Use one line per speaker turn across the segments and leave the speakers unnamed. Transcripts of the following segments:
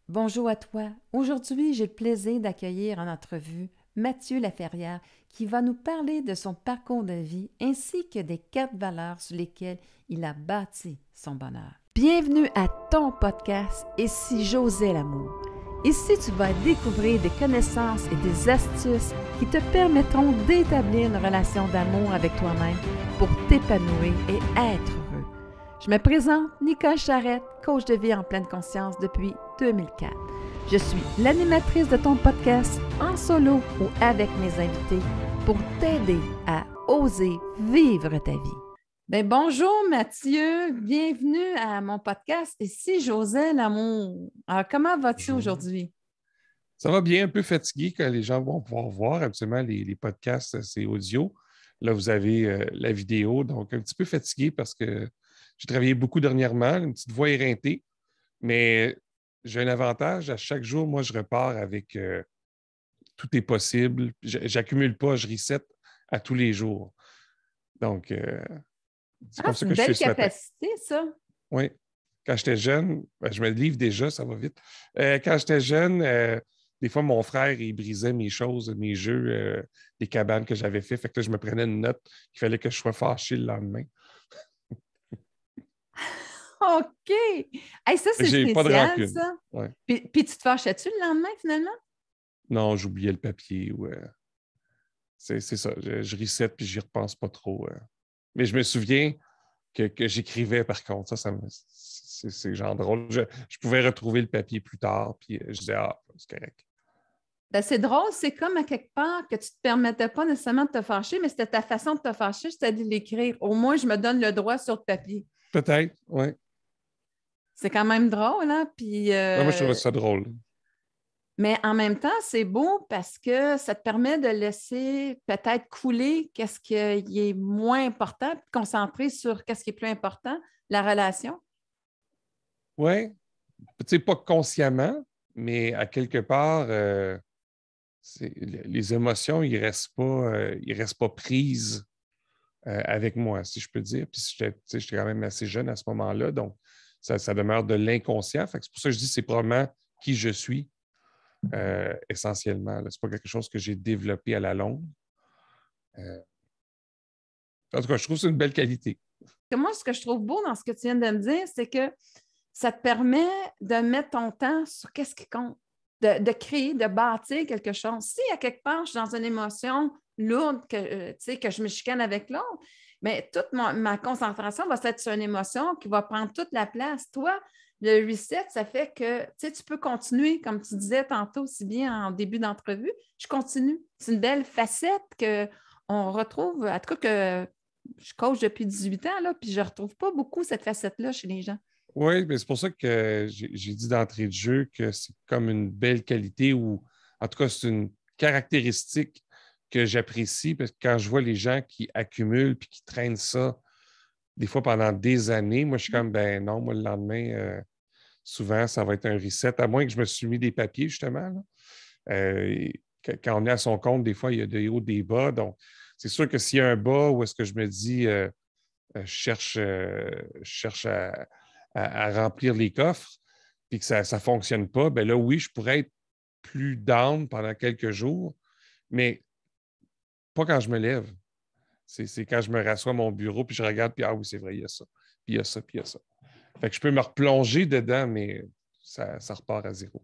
Bonjour à toi. Aujourd'hui, j'ai le plaisir d'accueillir en entrevue Mathieu Laferrière qui va nous parler de son parcours de vie ainsi que des 4 valeurs sur lesquelles il a bâti son bonheur. Bienvenue à ton podcast Et si j'osais l'amour. Ici, tu vas découvrir des connaissances et des astuces qui te permettront d'établir une relation d'amour avec toi-même pour t'épanouir et être heureux. Je me présente Nicole Charrette, coach de vie en pleine conscience depuis 2004. Je suis l'animatrice de ton podcast en solo ou avec mes invités pour t'aider à oser vivre ta vie. Bonjour Mathieu, bienvenue à mon podcast Et si j'osais l'amour. Alors, comment vas-tu
Bonjour.
aujourd'hui?
Ça va bien, un peu fatigué quand les gens vont pouvoir voir. Absolument, les podcasts, c'est audio. Là, vous avez la vidéo, donc un petit peu fatigué parce que j'ai travaillé beaucoup dernièrement, une petite voix éreintée, mais j'ai un avantage. À chaque jour, moi, je repars avec tout est possible. J'accumule pas, je reset à tous les jours. Donc, c'est
Ah,
comme ça
c'est
que
une
je suis
belle
ce matin.
capacité, ça.
Oui. Quand j'étais jeune, je me livre déjà, ça va vite. Quand j'étais jeune, des fois, mon frère, il brisait mes choses, mes jeux, les cabanes que j'avais fait. Fait que là, je me prenais une note qu'il fallait que je sois fâché le lendemain.
OK! Hey, ça,
Fait que
c'est
j'ai pas de
spécial,
rancune.
ça.
Ouais.
Puis tu te fâchais-tu le lendemain, finalement?
Non, j'oubliais le papier. Ouais. C'est ça. Je reset puis j'y repense pas trop. Mais je me souviens que j'écrivais, par contre. C'est genre drôle. Je pouvais retrouver le papier plus tard, puis je disais, ah, c'est correct.
C'est drôle, c'est comme à quelque part que tu ne te permettais pas nécessairement de te fâcher, mais c'était ta façon de te fâcher, c'était de l'écrire. Au moins, je me donne le droit sur le papier.
Peut-être, oui.
C'est quand même drôle, hein? Puis,
Ouais, moi, je trouvais ça drôle.
mais en même temps, c'est beau parce que ça te permet de laisser peut-être couler qu'est-ce qui est moins important, puis de te concentrer sur qu'est-ce qui est plus important, la relation.
Oui, tu sais, pas consciemment, mais à quelque part, les émotions, ils restent pas prises avec moi, si je peux dire. Puis j'étais quand même assez jeune à ce moment-là, donc ça demeure de l'inconscient. Fait que c'est pour ça que je dis que c'est probablement qui je suis essentiellement. Ce n'est pas quelque chose que j'ai développé à la longue. Euh, en tout cas, je trouve que c'est une belle qualité.
Moi, ce que je trouve beau dans ce que tu viens de me dire, c'est que ça te permet de mettre ton temps sur qu'est-ce qui compte, de créer, de bâtir quelque chose. Si à quelque part, je suis dans une émotion lourde, que je me chicane avec l'autre, mais toute ma concentration va être sur une émotion qui va prendre toute la place. Toi, le reset, ça fait que tu peux continuer, comme tu disais tantôt si bien en début d'entrevue, je continue. C'est une belle facette qu'on retrouve, en tout cas que je coach depuis 18 ans, là, puis je ne retrouve pas beaucoup cette facette-là chez les gens.
Oui, mais c'est pour ça que j'ai dit d'entrée de jeu que c'est comme une belle qualité ou en tout cas, c'est une caractéristique que j'apprécie parce que quand je vois les gens qui accumulent puis qui traînent ça des fois pendant des années, moi, je suis comme, ben non, moi, le lendemain, souvent, ça va être un reset, à moins que je me suis mis des papiers, justement. Là. Quand on est à son compte, des fois, il y a des hauts, des bas. Donc, c'est sûr que s'il y a un bas où est-ce que je me dis, je cherche à remplir les coffres, puis que ça ne fonctionne pas, ben là, oui, je pourrais être plus down pendant quelques jours, mais pas quand je me lève. C'est quand je me rassois à mon bureau, puis je regarde, puis ah oui, c'est vrai, il y a ça, puis il y a ça, puis il y a ça. Fait que je peux me replonger dedans, mais ça repart à zéro.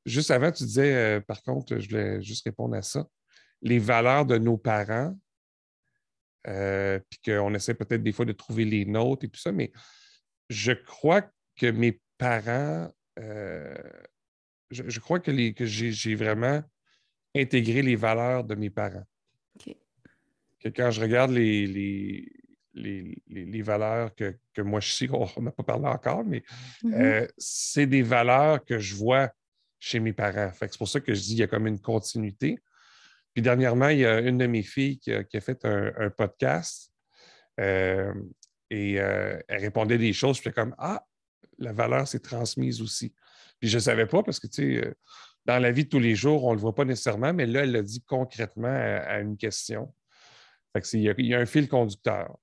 Juste avant, tu disais, par contre, je voulais juste répondre à ça, les valeurs de nos parents, puis qu'on essaie peut-être des fois de trouver les nôtres et tout ça, mais je crois que mes parents, je crois que j'ai vraiment intégré les valeurs de mes parents.
OK.
Que quand je regarde les valeurs que moi je sais, on n'a pas parlé encore, mais
Mhm.
c'est des valeurs que je vois chez mes parents. Fait que c'est pour ça que je dis qu'il y a comme une continuité. Puis dernièrement, il y a une de mes filles qui a fait un podcast euh, et elle répondait des choses. Puis j'étais comme, ah, la valeur s'est transmise aussi. Puis je ne savais pas parce que, tu sais, dans la vie de tous les jours, on ne le voit pas nécessairement, mais là, elle l'a dit concrètement à une question. Fait que il y a un fil conducteur.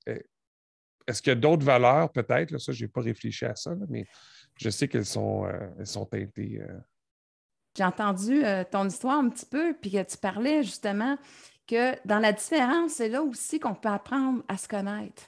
Est-ce qu'il y a d'autres valeurs, peut-être? Là, ça, je n'ai pas réfléchi à ça, là, mais je sais elles sont teintées.
J'ai entendu ton histoire un petit peu, puis que tu parlais justement que dans la différence, c'est là aussi qu'on peut apprendre à se connaître.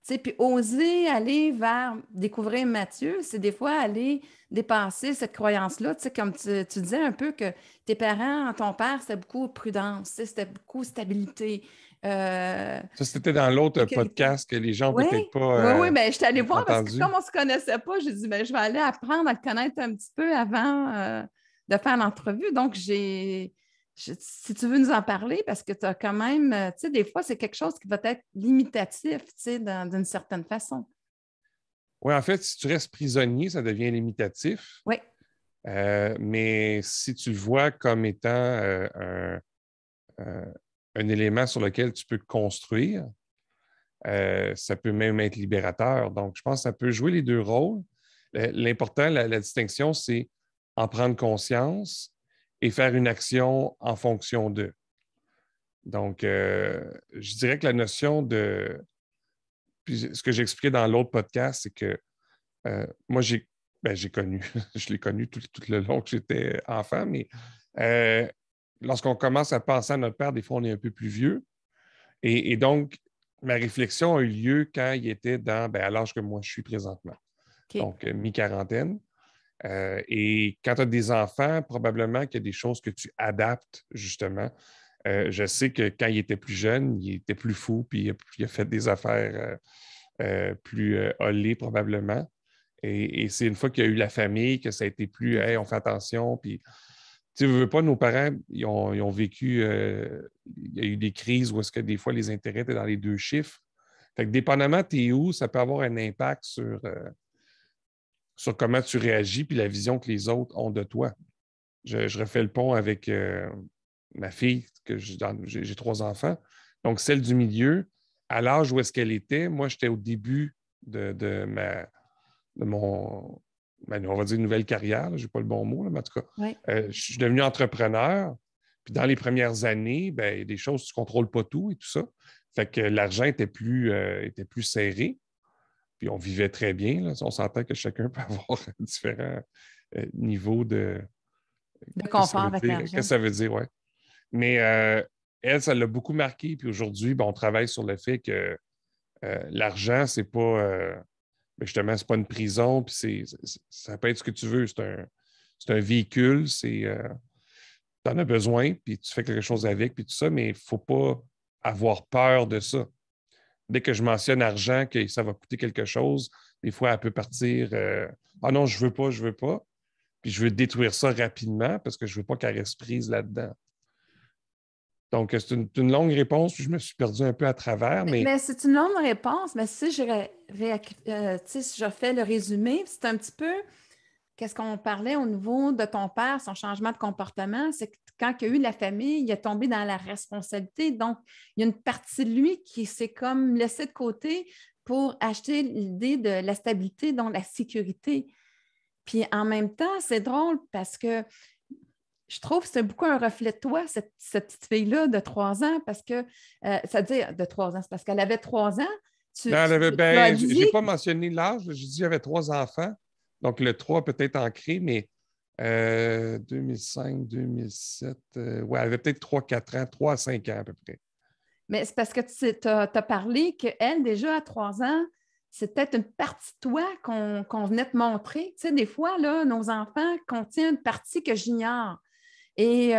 Tu sais, puis oser aller vers découvrir Mathieu, c'est des fois aller dépasser cette croyance-là. Tu sais, comme tu disais un peu que tes parents, ton père, c'était beaucoup prudence, tu sais, c'était beaucoup stabilité,
Ça, c'était dans l'autre
sécurité.
podcast que les gens n'ont
Oui,
peut-être
oui,
pas
oui, bien, je suis allée voir parce que
entendu.
comme on ne se connaissait pas, j'ai dit, ben, je vais aller apprendre à le connaître un petit peu avant de faire l'entrevue. Donc, si tu veux nous en parler, parce que tu as quand même, tu sais, des fois, c'est quelque chose qui va être limitatif, tu sais, d'une certaine façon.
Oui, en fait, si tu restes prisonnier, ça devient limitatif.
Oui,
Mais si tu le vois comme étant un, un élément sur lequel tu peux construire, ça peut même être libérateur. Donc, je pense que ça peut jouer les deux rôles. L'important, la distinction, c'est en prendre conscience et faire une action en fonction d'eux. Donc, je dirais que la notion de... Puis ce que j'expliquais dans l'autre podcast, c'est que moi, j'ai connu, je l'ai connu tout le long que j'étais enfant, mais lorsqu'on commence à penser à notre père, des fois, on est un peu plus vieux. Et donc, ma réflexion a eu lieu quand il était à l'âge que moi je suis présentement,
OK.
donc mi-quarantaine. Et quand tu as des enfants, probablement qu'il y a des choses que tu adaptes, justement. Je sais que quand il était plus jeune, il était plus fou, puis il a fait des affaires plus hollées, probablement. Et c'est une fois qu'il y a eu la famille que ça a été plus, hey, on fait attention, puis tu ne veux pas, nos parents, ils ont vécu, il y a eu des crises où est-ce que des fois les intérêts étaient dans les deux chiffres. Fait que dépendamment t'es où, ça peut avoir un impact sur comment tu réagis puis la vision que les autres ont de toi. Je refais le pont avec ma fille, que j'ai trois enfants. Donc, celle du milieu, à l'âge où est-ce qu'elle était, moi, j'étais au début de mon, on va dire, nouvelle carrière. Je n'ai pas le bon mot, là, mais en tout cas,
Oui.
je suis devenu entrepreneur. Puis dans les premières années, ben, il y a des choses, tu ne contrôles pas tout et tout ça. Fait que l'argent était plus serré. Puis on vivait très bien. Là. On s'entend que chacun peut avoir différents niveaux de...
De
Qu'est-ce que ça
confort
veut
avec
dire? Qu'est-ce que
l'argent.
ça veut dire, ouais. Mais elle, ça l'a beaucoup marqué. Puis aujourd'hui, ben, on travaille sur le fait que l'argent, c'est pas... justement, c'est pas une prison, puis ça peut être ce que tu veux. C'est un véhicule, tu en as besoin, puis tu fais quelque chose avec, puis tout ça, mais il ne faut pas avoir peur de ça. Dès que je mentionne argent, que ça va coûter quelque chose, des fois, elle peut partir ah non, je veux pas, puis je veux détruire ça rapidement parce que je ne veux pas qu'elle reste prise là-dedans. Donc, c'est une longue réponse, puis je me suis perdu un peu à travers, mais
Mais c'est une longue réponse, mais si tu sais, si je fais le résumé, c'est un petit peu qu'est-ce qu'on parlait au niveau de ton père, son changement de comportement, c'est que quand il y a eu la famille, il est tombé dans la responsabilité. Donc, il y a une partie de lui qui s'est comme laissé de côté pour acheter l'idée de la stabilité, donc la sécurité. Puis en même temps, c'est drôle parce que je trouve que c'est beaucoup un reflet de toi, cette petite fille-là de 3 ans, parce que, c'est-à-dire de 3 ans, c'est parce qu'elle avait 3 ans.
non,
Tu as
j'ai
dit,
pas mentionné l'âge. J'ai dit qu'il y avait trois enfants. Donc, le 3 peut-être ancré, mais 2005, 2007, ouais, elle avait peut-être 3, 4 ans, 3 à 5 ans à peu près.
mais c'est parce que tu as parlé qu'elle, déjà à 3 ans, c'est peut-être une partie de toi qu'on venait te montrer. Tu sais, des fois, là, nos enfants contiennent une partie que j'ignore. Et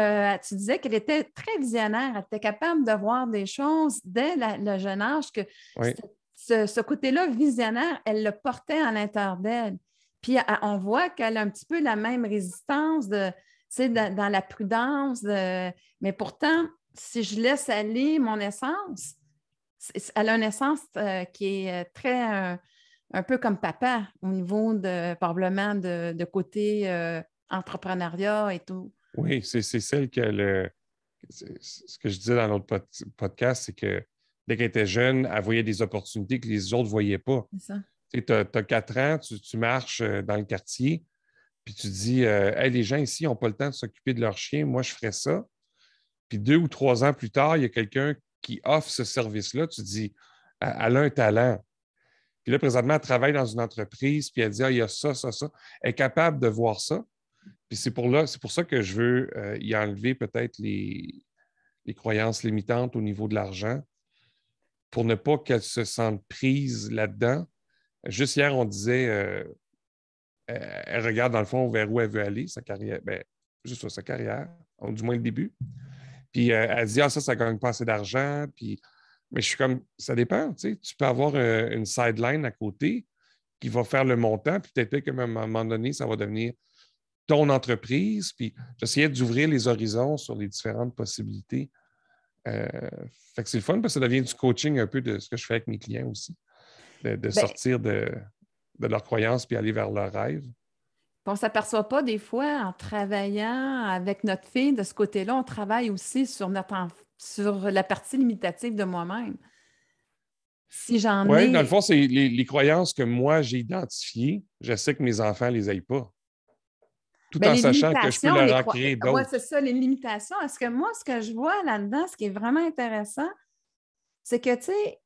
tu disais qu'elle était très visionnaire, elle était capable de voir des choses dès le jeune âge, que
Oui,
ce côté-là visionnaire, elle le portait à l'intérieur d'elle. Puis on voit qu'elle a un petit peu la même résistance dans la prudence, mais pourtant, si je laisse aller mon essence, elle a une essence qui est très un peu comme papa au niveau de probablement de côté entrepreneuriat et tout.
oui, c'est celle que ce que je disais dans notre podcast, c'est que dès qu'elle était jeune, elle voyait des opportunités que les autres ne voyaient pas.
C'est ça.
Tu as 4 ans, tu marches dans le quartier, puis tu dis hey, les gens ici n'ont pas le temps de s'occuper de leur chien, moi je ferais ça. Puis 2 ou 3 ans plus tard, il y a quelqu'un qui offre ce service-là, tu dis elle a un talent. Puis là, présentement, elle travaille dans une entreprise, puis elle dit, ah, il y a ça, ça, ça. Elle est capable de voir ça. Puis c'est pour ça que je veux y enlever peut-être les croyances limitantes au niveau de l'argent pour ne pas qu'elle se sente prise là-dedans. Juste hier, on disait, elle regarde dans le fond vers où elle veut aller, sa carrière, ben, juste sur sa carrière, ou du moins le début. Puis elle dit, ah, ça ne gagne pas assez d'argent. Puis, mais je suis comme, ça dépend, tu sais, tu peux avoir une sideline à côté qui va faire le montant, puis peut-être qu'à un moment donné, ça va devenir ton entreprise. Puis j'essayais d'ouvrir les horizons sur les différentes possibilités. Fait que c'est le fun parce que ça devient du coaching un peu de ce que je fais avec mes clients aussi, de
Ben,
sortir de leurs croyances puis aller vers leurs rêves.
on ne s'aperçoit pas des fois en travaillant avec notre fille de ce côté-là, on travaille aussi sur sur la partie limitative de moi-même. Si j'en
Oui, dans le
ai.
fond, c'est les croyances que moi j'ai identifiées. Je sais que mes enfants ne les aient pas, tout
Ben,
en
les
sachant que je peux
limitations,
leur en créer
ouais,
d'autres.
c'est ça, les limitations. Est-ce que moi, ce que je vois là-dedans, ce qui est vraiment intéressant, c'est que, tu sais,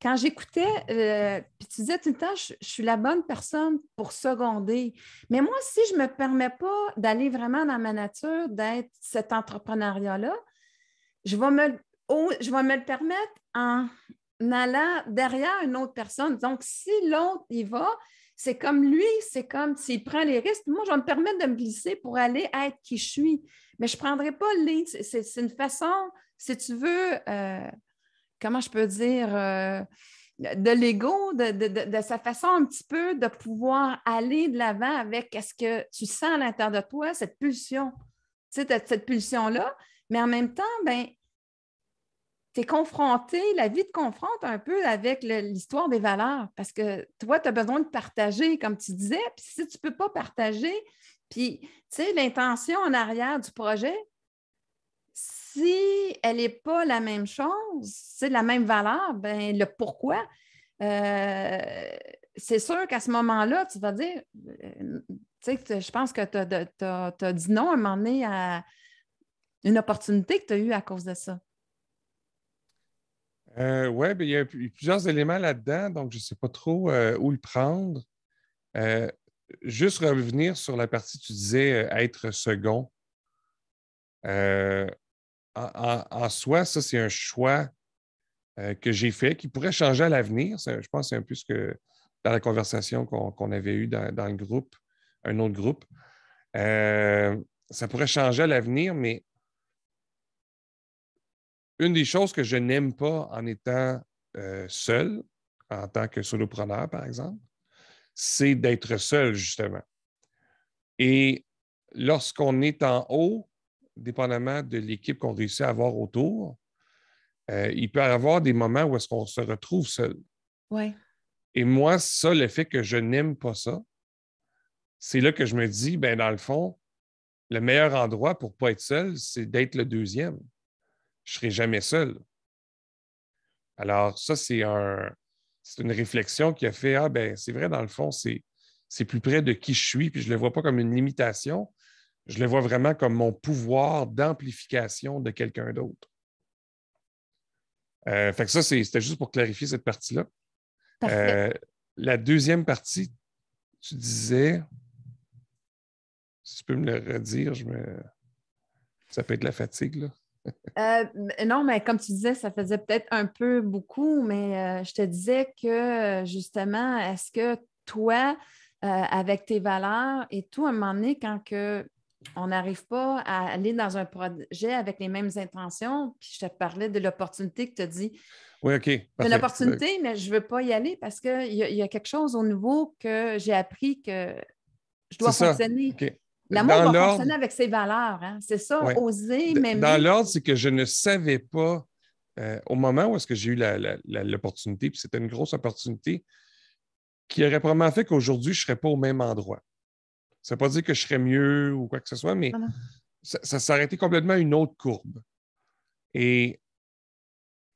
quand j'écoutais, puis tu disais tout le temps, je suis la bonne personne pour seconder. Mais moi, si je ne me permets pas d'aller vraiment dans ma nature, d'être cet entrepreneuriat-là, je vais me le permettre en allant derrière une autre personne. Donc, si l'autre y va, c'est comme lui, c'est comme s'il prend les risques. Moi, je vais me permettre de me glisser pour aller être qui je suis. Mais je ne prendrai pas le lead. C'est une façon, si tu veux, comment je peux dire, de l'ego, de sa façon un petit peu de pouvoir aller de l'avant avec ce que tu sens à l'intérieur de toi, cette pulsion. Tu sais, cette pulsion-là, mais en même temps, ben, tu es confronté, la vie te confronte un peu avec l'histoire des valeurs parce que toi, tu as besoin de partager, comme tu disais, puis si tu ne peux pas partager, puis, tu sais, l'intention en arrière du projet, si elle n'est pas la même chose, c'est la même valeur, ben le pourquoi, c'est sûr qu'à ce moment-là, tu vas dire, tu sais, je pense que tu as dit non à un moment donné à une opportunité que tu as eue à cause de ça.
Oui, il y a plusieurs éléments là-dedans, donc je ne sais pas trop où le prendre. Euh, Juste revenir sur la partie, tu disais être second. Euh, en soi, ça, c'est un choix que j'ai fait qui pourrait changer à l'avenir. Je pense que c'est un peu ce que dans la conversation qu'on avait eue dans le groupe, un autre groupe. Ça pourrait changer à l'avenir, mais une des choses que je n'aime pas en étant seul, en tant que solopreneur, par exemple, c'est d'être seul, justement. Et lorsqu'on est en haut, dépendamment de l'équipe qu'on réussit à avoir autour, il peut y avoir des moments où est-ce qu'on se retrouve seul.
Oui.
Et moi, ça, le fait que je n'aime pas ça, c'est là que je me dis, ben dans le fond, le meilleur endroit pour ne pas être seul, c'est d'être le deuxième. Je ne serai jamais seul. Alors, ça, c'est une réflexion qui a fait, ah ben c'est vrai, dans le fond, c'est plus près de qui je suis, puis je ne le vois pas comme une limitation, je le vois vraiment comme mon pouvoir d'amplification de quelqu'un d'autre. Fait que ça, c'était juste pour clarifier cette partie-là.
Parfait.
Euh, la deuxième partie, tu disais, si tu peux me le redire, ça peut être la fatigue, là.
Non, mais comme tu disais, ça faisait peut-être un peu beaucoup, mais je te disais que justement, est-ce que toi, avec tes valeurs et tout, à un moment donné, quand on n'arrive pas à aller dans un projet avec les mêmes intentions, puis je te parlais de l'opportunité que tu as dit,
Oui, OK,
c'est une
parfait.
opportunité, mais je ne veux pas y aller parce qu'il y a quelque chose au nouveau que j'ai appris que je
C'est
dois
ça.
fonctionner.
OK.
L'amour
Dans
va
l'ordre,
fonctionner avec ses valeurs, hein? C'est ça,
ouais.
oser
Dans
m'aimer.
l'ordre, c'est que je ne savais pas au moment où est-ce que j'ai eu l'opportunité, puis c'était une grosse opportunité, qui aurait probablement fait qu'aujourd'hui, je ne serais pas au même endroit. Ça ne veut pas dire que je serais mieux ou quoi que ce soit, mais
Non, non.
ça s'aurait été complètement une autre courbe. Et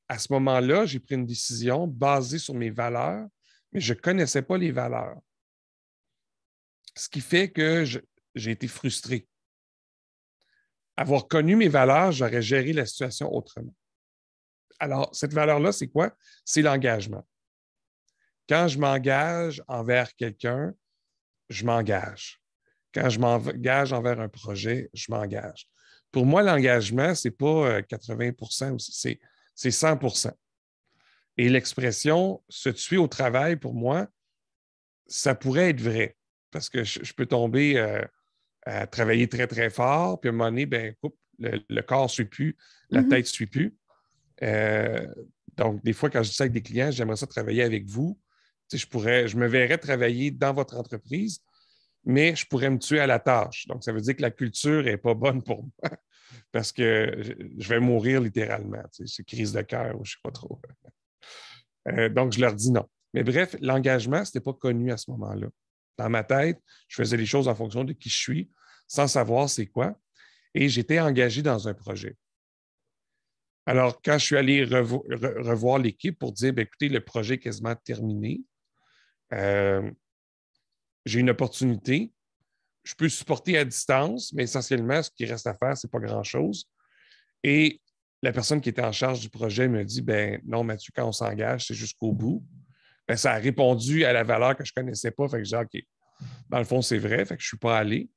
à ce moment-là, j'ai pris une décision basée sur mes valeurs, mais je ne connaissais pas les valeurs. Ce qui fait que j'ai été frustré. Avoir connu mes valeurs, j'aurais géré la situation autrement. Alors, cette valeur-là, c'est quoi? C'est l'engagement. Quand je m'engage envers quelqu'un, je m'engage. Quand je m'engage envers un projet, je m'engage. Pour moi, l'engagement, ce n'est pas 80 c'est 100. Et l'expression se tuer au travail, pour moi, ça pourrait être vrai. Parce que je peux tomber à travailler très, très fort, puis à un moment donné, ben, le corps ne suit plus, la tête ne suit plus. Euh, donc, des fois, quand je dis ça avec des clients, j'aimerais ça travailler avec vous. Tu sais, je me verrais travailler dans votre entreprise, mais je pourrais me tuer à la tâche. Donc, ça veut dire que la culture n'est pas bonne pour moi parce que je vais mourir littéralement. Tu sais, c'est crise de cœur ou je ne sais pas trop. Donc, je leur dis non. Mais bref, l'engagement, ce n'était pas connu à ce moment-là. Dans ma tête, je faisais les choses en fonction de qui je suis, sans savoir c'est quoi. Et j'étais engagé dans un projet. Alors, quand je suis allé revoir l'équipe pour dire, bien, écoutez, le projet est quasiment terminé, j'ai une opportunité, je peux supporter à distance, mais essentiellement, ce qui reste à faire, ce n'est pas grand-chose. Et la personne qui était en charge du projet me dit, ben non, Mathieu, quand on s'engage, c'est jusqu'au bout. Ben, ça a répondu à la valeur que je ne connaissais pas. Fait que j'ai dit, OK, dans le fond, c'est vrai, fait que je ne suis pas allé.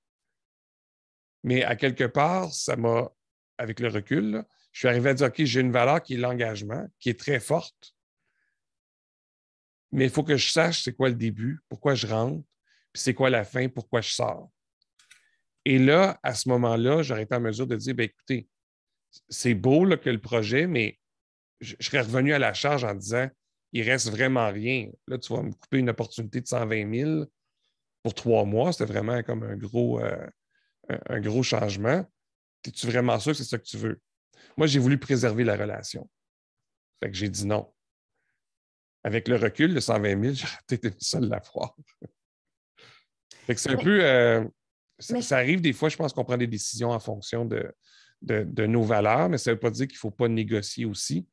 Mais à quelque part, ça m'a, avec le recul, là, je suis arrivé à dire, OK, j'ai une valeur qui est l'engagement, qui est très forte, mais il faut que je sache c'est quoi le début, pourquoi je rentre, puis c'est quoi la fin, pourquoi je sors. Et là, à ce moment-là, j'aurais été en mesure de dire, bien, écoutez, c'est beau là, que le projet, mais je serais revenu à la charge en disant, il reste vraiment rien. Là, tu vas me couper une opportunité de 120 000 pour 3 mois. C'était vraiment comme un gros changement. Es-tu vraiment sûr que c'est ça que tu veux? Moi, j'ai voulu préserver la relation. Fait que j'ai dit non. Avec le recul, le 120 000, j'aurais peut-être été seul à voir. Fait que c'est un peu... ça arrive des fois, je pense qu'on prend des décisions en fonction de nos valeurs, mais ça ne veut pas dire qu'il ne faut pas négocier aussi.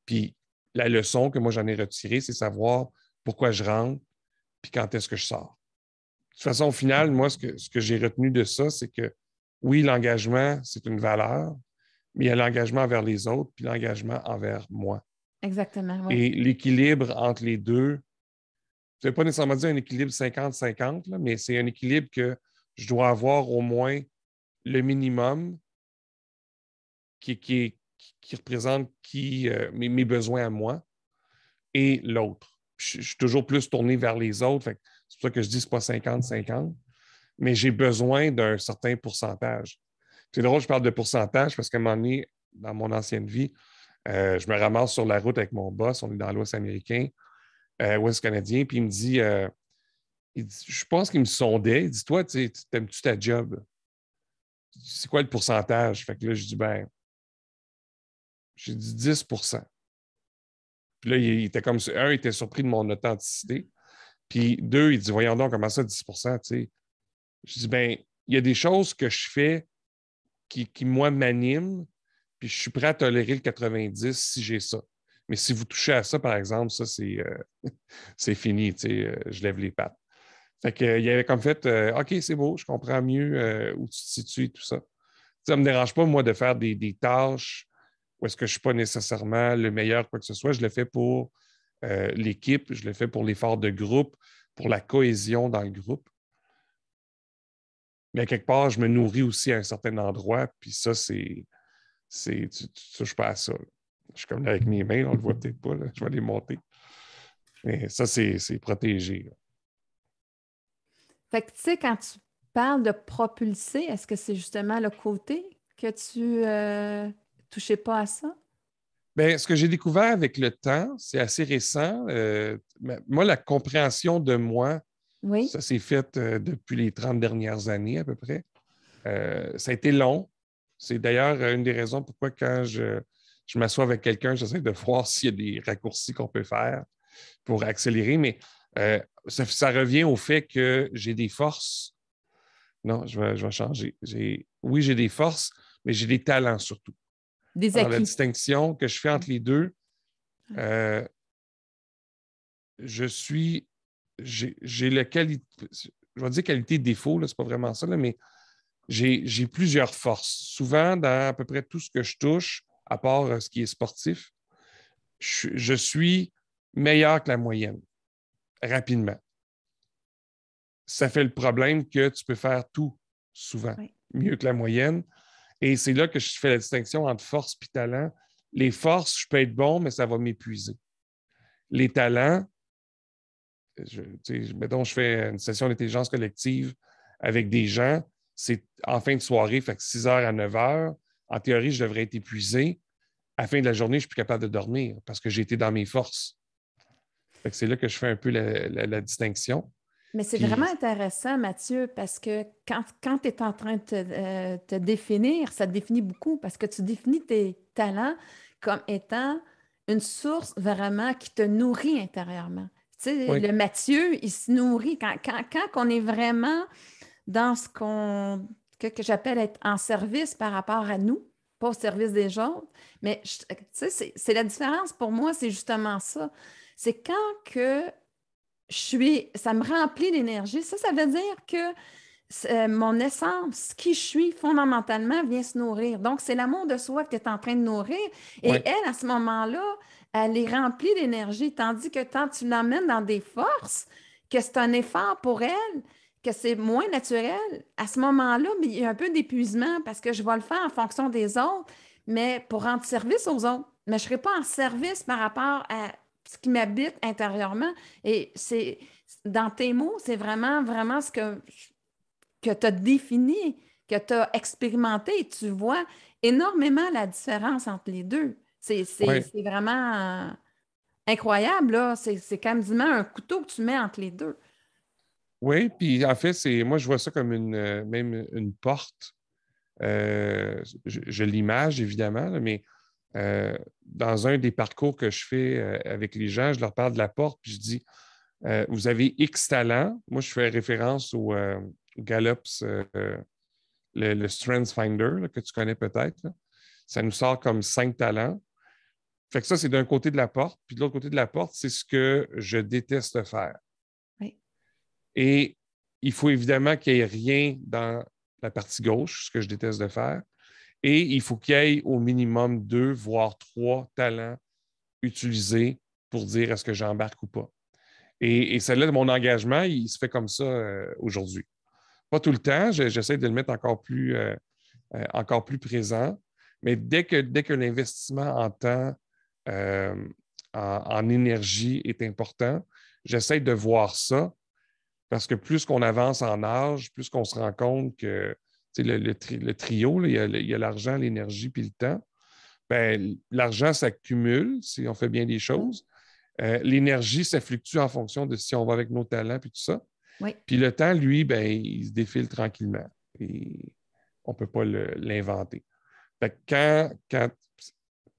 Puis la leçon que moi j'en ai retirée, c'est savoir pourquoi je rentre puis quand est-ce que je sors. De toute façon, au final, moi, ce que j'ai retenu de ça, c'est que oui, l'engagement, c'est une valeur, mais il y a l'engagement envers les autres puis l'engagement envers moi.
Exactement, oui.
Et l'équilibre entre les deux, ça ne veut pas nécessairement dire un équilibre 50-50, là, mais c'est un équilibre que je dois avoir au moins le minimum qui représente mes besoins à moi et l'autre. Je suis toujours plus tourné vers les autres. C'est pour ça que je dis que ce n'est pas 50-50, mais j'ai besoin d'un certain pourcentage. C'est drôle, je parle de pourcentage parce qu'à un moment donné, dans mon ancienne vie, je me ramasse sur la route avec mon boss, on est dans l'Ouest américain, Ouest canadien, puis il dit, je pense qu'il me sondait, il dit, toi, t'aimes-tu ta job? C'est quoi le pourcentage? Fait que là, je dis, ben, j'ai dit 10. Puis là, il était comme, un, il était surpris de mon authenticité. Puis deux, il dit, voyons donc, comment ça, 10 tu sais? Je dis, ben, il y a des choses que je fais qui moi, m'animent, puis je suis prêt à tolérer le 90 si j'ai ça. Mais si vous touchez à ça, par exemple, ça, c'est fini, tu sais, je lève les pattes. Fait qu'il avait comme fait, OK, c'est beau, je comprends mieux où tu te situes et tout ça. Ça ne me dérange pas, moi, de faire des tâches où est-ce que je ne suis pas nécessairement le meilleur, quoi que ce soit. Je le fais pour l'équipe, je le fais pour l'effort de groupe, pour la cohésion dans le groupe. Mais quelque part, je me nourris aussi à un certain endroit, puis ça, tu touches pas à ça. Là. Je suis comme là avec mes mains, on ne le voit peut-être pas, là. Je vais les monter. Mais ça, c'est protégé. Là.
Fait que, tu sais, quand tu parles de propulser, est-ce que c'est justement le côté que tu touchais pas à ça?
Bien, ce que j'ai découvert avec le temps, c'est assez récent. Moi, la compréhension de moi,
Oui.
ça s'est fait depuis les 30 dernières années à peu près. Ça a été long. C'est d'ailleurs une des raisons pourquoi quand je m'assois avec quelqu'un, j'essaie de voir s'il y a des raccourcis qu'on peut faire pour accélérer. Mais ça revient au fait que j'ai des forces. Non, je vais changer. Oui, j'ai des forces, mais j'ai des talents surtout.
Des
Alors, la
acquis.
distinction que je fais entre les deux, euh, je suis, j'ai la qualité, je vais dire qualité-défaut, ce n'est pas vraiment ça, là, mais j'ai plusieurs forces. Souvent, dans à peu près tout ce que je touche, à part ce qui est sportif, je suis meilleur que la moyenne. rapidement. Ça fait le problème que tu peux faire tout souvent,
Oui.
mieux que la moyenne. Et c'est là que je fais la distinction entre force et talent. Les forces, je peux être bon, mais ça va m'épuiser. Les talents, mettons, je fais une session d'intelligence collective avec des gens, c'est en fin de soirée, fait que 6 heures à 9 heures. En théorie, je devrais être épuisé. À la fin de la journée, je suis plus capable de dormir parce que j'ai été dans mes forces. Fait que c'est là que je fais un peu la distinction.
Mais c'est vraiment
Puis,
intéressant, Mathieu, parce que quand tu es en train de te définir, ça te définit beaucoup parce que tu définis tes talents comme étant une source vraiment qui te nourrit intérieurement. Tu sais,
oui,
le Mathieu, il se nourrit. Quand on est vraiment dans que j'appelle être en service par rapport à nous, pas au service des autres, mais tu sais, c'est la différence pour moi, c'est justement ça. C'est quand que ça me remplit d'énergie. Ça veut dire que mon essence, qui je suis fondamentalement, vient se nourrir. Donc, c'est l'amour de soi que tu es en train de nourrir. Et
oui,
elle, à ce moment-là, elle est remplie d'énergie, tandis que quand tu l'emmènes dans des forces, que c'est un effort pour elle, que c'est moins naturel, à ce moment-là, mais il y a un peu d'épuisement parce que je vais le faire en fonction des autres, mais pour rendre service aux autres. Mais je ne serai pas en service par rapport à ce qui m'habite intérieurement. Et c'est dans tes mots, c'est vraiment, vraiment ce que tu as défini, que tu as expérimenté. Et tu vois énormément la différence entre les deux.
oui.
C'est vraiment incroyable, là. C'est quasiment un couteau que tu mets entre les deux.
Oui, puis en fait, moi, je vois ça comme même une porte. Je l'image, évidemment, là, mais dans un des parcours que je fais avec les gens, je leur parle de la porte, puis je dis, vous avez X talents. Moi, je fais référence au Gallup's, le Strengths Finder, là, que tu connais peut-être, là. Ça nous sort comme 5 talents. Fait que ça, c'est d'un côté de la porte. Puis de l'autre côté de la porte, c'est ce que je déteste faire.
Oui.
Et il faut évidemment qu'il n'y ait rien dans la partie gauche, ce que je déteste de faire. Et il faut qu'il y ait au minimum 2, voire 3 talents utilisés pour dire est-ce que j'embarque ou pas. Et celle-là, mon engagement, il se fait comme ça aujourd'hui. Pas tout le temps, j'essaie de le mettre encore plus présent, mais dès que l'investissement en temps, euh, en énergie est important, j'essaie de voir ça parce que plus qu'on avance en âge, plus qu'on se rend compte que le trio, là, il y a l'argent, l'énergie puis le temps. Ben, l'argent s'accumule si on fait bien les
Oui.
choses. L'énergie, ça fluctue en fonction de si on va avec nos talents puis tout ça.
Oui.
Puis le temps, lui, ben, il se défile tranquillement. Et on ne peut pas l'inventer. Fait que quand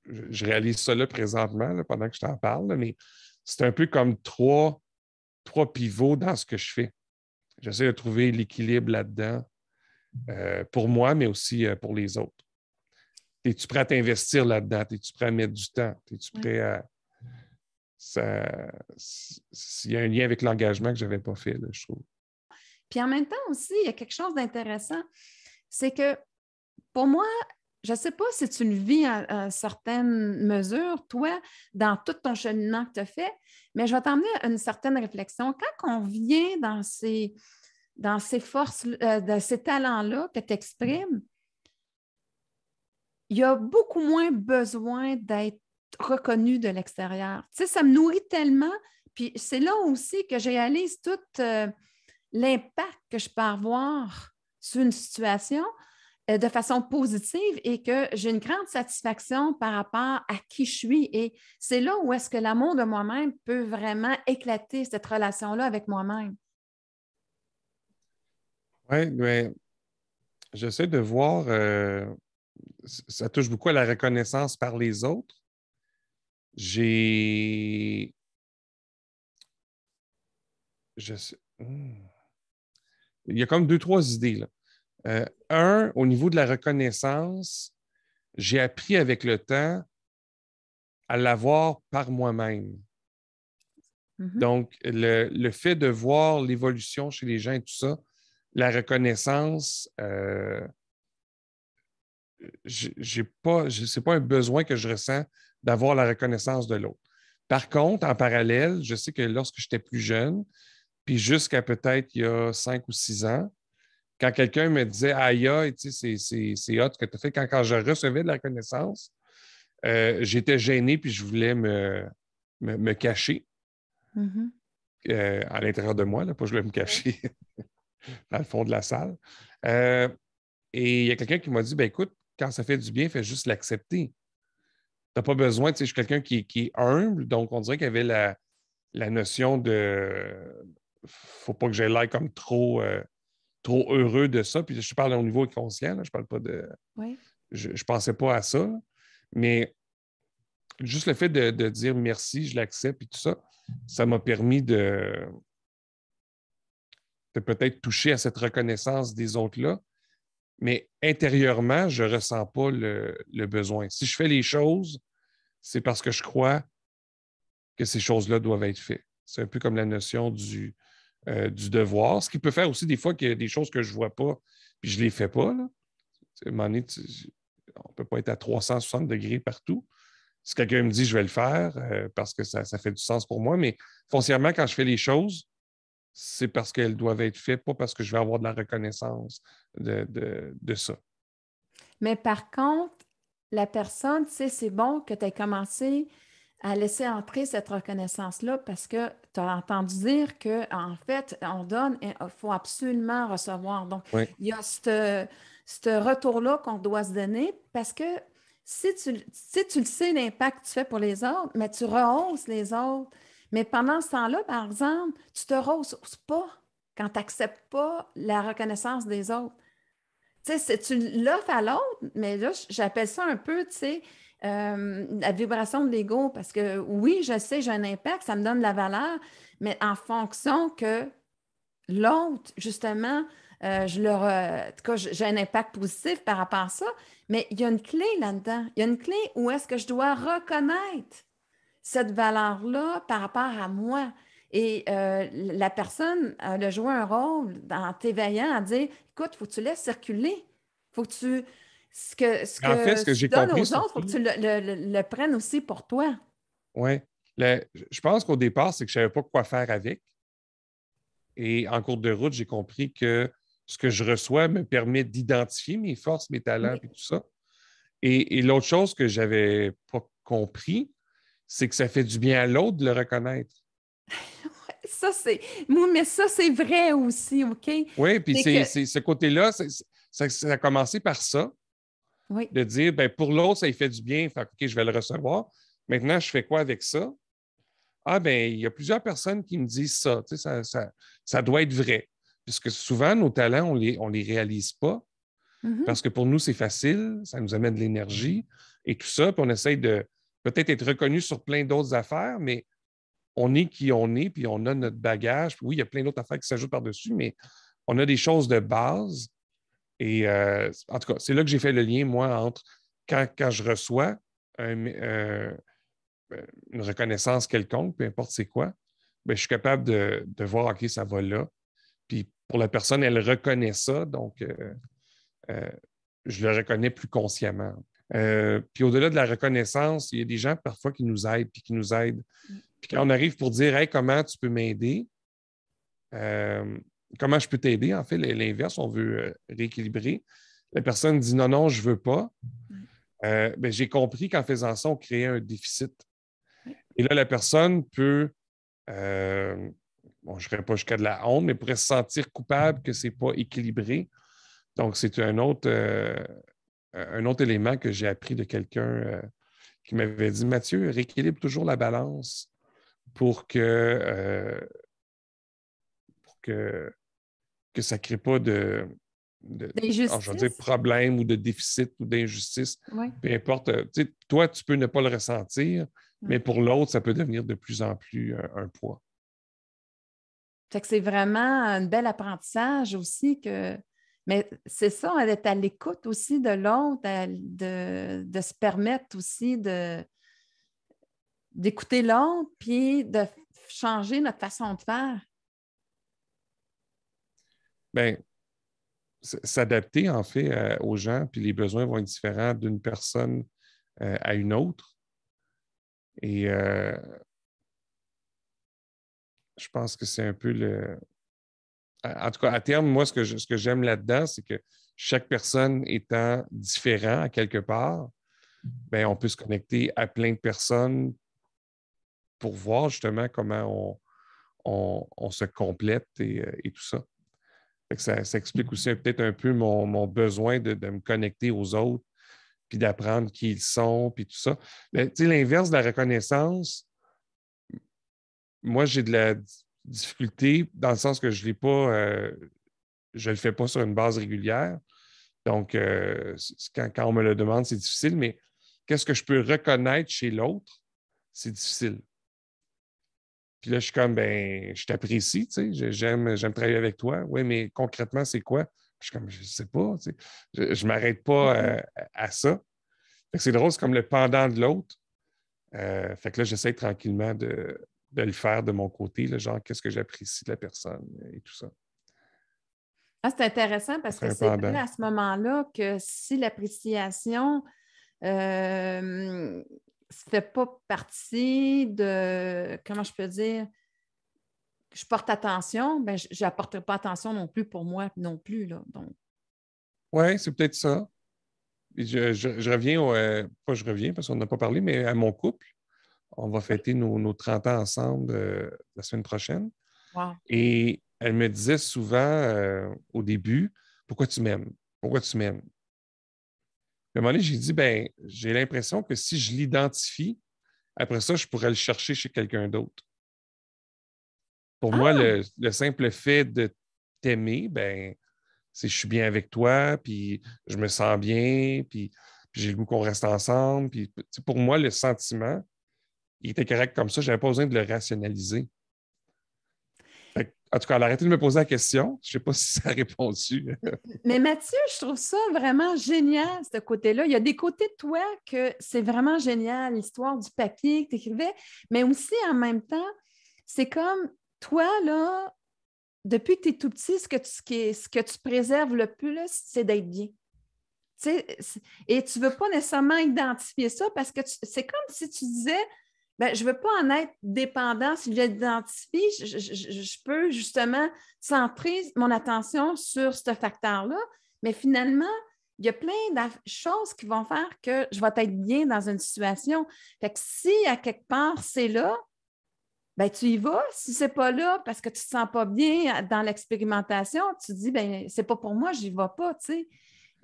je réalise ça là présentement, là, pendant que je t'en parle, là, mais c'est un peu comme trois pivots dans ce que je fais. J'essaie de trouver l'équilibre là-dedans pour moi, mais aussi pour les autres. Es-tu prêt à t'investir là-dedans? Es-tu prêt à mettre du temps? Es-tu
Oui.
prêt à. Il y a un lien avec l'engagement que je n'avais pas fait, là, je trouve.
Puis en même temps aussi, il y a quelque chose d'intéressant, c'est que pour moi, je ne sais pas si tu le vis à certaines mesures, toi, dans tout ton cheminement que tu as fait, mais je vais t'emmener à une certaine réflexion. Quand on vient dans ces forces, dans ces talents-là que tu exprimes, il y a beaucoup moins besoin d'être reconnu de l'extérieur. Tu sais, ça me nourrit tellement. Puis c'est là aussi que je réalise tout l'impact que je peux avoir sur une situation de façon positive et que j'ai une grande satisfaction par rapport à qui je suis. Et c'est là où est-ce que l'amour de moi-même peut vraiment éclater cette relation-là avec moi-même.
Oui, mais j'essaie de voir, ça touche beaucoup à la reconnaissance par les autres. J'ai. Il y a comme deux, trois idées, là. Au niveau de la reconnaissance, j'ai appris avec le temps à l'avoir par moi-même.
Mhm.
Donc, le fait de voir l'évolution chez les gens et tout ça, la reconnaissance, c'est pas un besoin que je ressens d'avoir la reconnaissance de l'autre. Par contre, en parallèle, je sais que lorsque j'étais plus jeune, puis jusqu'à peut-être il y a 5 ou 6 ans, quand quelqu'un me disait aïe, aïe, tu sais, c'est hot ce que tu as fait, quand je recevais de la reconnaissance, j'étais gêné puis je voulais me cacher
Mhm.
à l'intérieur de moi, là, pas que je voulais me cacher dans le fond de la salle. Euh, et il y a quelqu'un qui m'a dit ben écoute, quand ça fait du bien, fais juste l'accepter. Tu n'as pas besoin, tu sais, je suis quelqu'un qui est humble, donc on dirait qu'il y avait la notion de faut pas que j'aie l'air comme trop heureux de ça. Puis je parle au niveau inconscient, là, je parle pas de.
Oui.
Je pensais pas à ça, mais juste le fait de dire merci, je l'accepte et tout ça, ça m'a permis de peut-être toucher à cette reconnaissance des autres-là. Mais intérieurement, je ne ressens pas le besoin. Si je fais les choses, c'est parce que je crois que ces choses-là doivent être faites. C'est un peu comme la notion du devoir, ce qui peut faire aussi des fois qu'il y a des choses que je ne vois pas, puis je ne les fais pas. Là. À un moment donné, on ne peut pas être à 360 degrés partout. Si quelqu'un me dit je vais le faire parce que ça fait du sens pour moi, mais foncièrement, quand je fais les choses, c'est parce qu'elles doivent être faites, pas parce que je vais avoir de la reconnaissance de ça.
Mais par contre, la personne, tu sais, c'est bon que tu aies commencé à laisser entrer cette reconnaissance-là parce que tu as entendu dire qu'en fait, on donne et il faut absolument recevoir. Donc,
Oui,
il y a ce retour-là qu'on doit se donner parce que si tu le sais, l'impact que tu fais pour les autres, mais tu rehausses les autres. Mais pendant ce temps-là, par exemple, tu te rehausses pas quand tu n'acceptes pas la reconnaissance des autres. Tu sais, tu l'offres à l'autre, mais là, j'appelle ça un peu, tu sais, la vibration de l'ego, parce que oui, je sais, j'ai un impact, ça me donne de la valeur, mais en fonction que l'autre, justement, en tout cas, j'ai un impact positif par rapport à ça, mais il y a une clé là-dedans. Il y a une clé où est-ce que je dois reconnaître cette valeur-là par rapport à moi. Et la personne, elle a joué un rôle en t'éveillant à dire, écoute, il faut que tu laisses circuler. Il faut que tu...
en fait, ce que
tu
j'ai
donnes
compris
aux autres, il faut que tu
surtout,
le prennes aussi pour toi.
ouais, je pense qu'au départ, c'est que je ne savais pas quoi faire avec. Et en cours de route, j'ai compris que ce que je reçois me permet d'identifier mes forces, mes talents
Oui.
et tout ça. Et l'autre chose que je n'avais pas compris, c'est que ça fait du bien à l'autre de le reconnaître.
Ça, c'est... Moi, mais ça, c'est vrai aussi, OK?
Oui, puis
C'est que...
c'est ce côté-là, ça a commencé par ça,
Oui.
de dire, ben, pour l'autre, ça lui fait du bien, fait, OK, je vais le recevoir. Maintenant, je fais quoi avec ça? Ah, ben, il y a plusieurs personnes qui me disent ça, tu sais, ça doit être vrai. Puisque souvent, nos talents, on les réalise pas
Mhm.
parce que pour nous, c'est facile, ça nous amène de l'énergie et tout ça, puis on essaye de peut-être être reconnu sur plein d'autres affaires, mais on est qui on est, puis on a notre bagage. Puis oui, il y a plein d'autres affaires qui s'ajoutent par-dessus, mais on a des choses de base. Et en tout cas, c'est là que j'ai fait le lien, moi, entre quand je reçois une reconnaissance quelconque, peu importe c'est quoi, ben, je suis capable de voir, OK, ça va là. Puis pour la personne, elle reconnaît ça, donc euh, je le reconnais plus consciemment. Puis au-delà de la reconnaissance, il y a des gens parfois qui nous aident, puis qui nous aident. Puis quand on arrive pour dire, hey, comment tu peux m'aider, euh, comment je peux t'aider, en fait, l'inverse, on veut rééquilibrer. La personne dit non, non, je ne veux pas.
Oui.
Ben, j'ai compris qu'en faisant ça, on créait un déficit.
Oui.
Et là, la personne peut, euh, bon, je ne pas jusqu'à de la honte, mais pourrait se sentir coupable que ce n'est pas équilibré. Donc, c'est un autre élément que j'ai appris de quelqu'un qui m'avait dit, Mathieu, rééquilibre toujours la balance pour que ça ne crée pas je vais dire,
D'injustice.
problème ou de déficit ou d'injustice.
Oui.
Peu importe. Toi, tu peux ne pas le ressentir, mais
Oui.
pour l'autre, ça peut devenir de plus en plus un poids.
Fait que c'est vraiment un bel apprentissage aussi que. Mais c'est ça, d'être à l'écoute aussi de l'autre, de se permettre aussi d'écouter l'autre, puis de changer notre façon de faire.
Bien, s'adapter, en fait, aux gens, puis les besoins vont être différents d'une personne à une autre. Et je pense que c'est un peu En tout cas, à terme, moi, ce que j'aime là-dedans, c'est que chaque personne étant différent à quelque part, ben, on peut se connecter à plein de personnes pour voir justement comment on se complète et tout ça. Fait que ça explique aussi peut-être un peu mon besoin de me connecter aux autres, puis d'apprendre qui ils sont, puis tout ça. Mais, tu sais, l'inverse de la reconnaissance, moi, j'ai de la difficulté dans le sens que je ne le fais pas sur une base régulière. Donc, quand on me le demande, c'est difficile, mais qu'est-ce que je peux reconnaître chez l'autre? C'est difficile. Puis là, je suis comme, ben, je t'apprécie, tu sais, j'aime travailler avec toi. Oui, mais concrètement, c'est quoi? Puis je suis comme, je ne sais pas, tu sais. Je ne m'arrête pas à ça. Fait que c'est drôle, c'est comme le pendant de l'autre. Fait que là, j'essaie tranquillement de le faire de mon côté, là, genre, qu'est-ce que j'apprécie de la personne et tout ça.
Ah, c'est intéressant parce
C'est
que
un
c'est vrai
pendant.
à ce moment-là que si l'appréciation ne fait pas partie de, comment je peux dire, je porte attention, ben, je n'apporterai pas attention non plus pour moi non plus. Là, donc.
Oui, c'est peut-être ça. Puis je reviens, pas je reviens parce qu'on n'a pas parlé, mais à mon couple. On va
Oui.
fêter nos 30 ans ensemble la semaine prochaine.
Wow.
Et elle me disait souvent au début, pourquoi tu m'aimes? Pourquoi tu m'aimes? À un moment donné, j'ai dit, ben, j'ai l'impression que si je l'identifie, après ça, je pourrais le chercher chez quelqu'un d'autre. Pour moi,
Ah,
le simple fait de t'aimer, ben, c'est je suis bien avec toi, puis je me sens bien, puis j'ai le goût qu'on reste ensemble. Puis, pour moi, le sentiment, il était correct comme ça. Je n'avais pas besoin de le rationaliser. En tout cas, elle a arrêté de me poser la question. Je ne sais pas si ça a répondu.
mais Mathieu, je trouve ça vraiment génial, ce côté-là. Il y a des côtés de toi que c'est vraiment génial, l'histoire du papier que tu écrivais, mais aussi en même temps, c'est comme toi, là, depuis que tu es tout petit, ce que tu préserves le plus, c'est d'être bien. Tu sais, et tu ne veux pas nécessairement identifier ça parce que c'est comme si tu disais, ben, je ne veux pas en être dépendant. Si je l'identifie, je peux justement centrer mon attention sur ce facteur-là. Mais finalement, il y a plein de choses qui vont faire que je vais être bien dans une situation. Fait que si à quelque part c'est là, ben, tu y vas. Si ce n'est pas là parce que tu ne te sens pas bien dans l'expérimentation, tu te dis, ben, c'est pas pour moi, je n'y vais pas, tu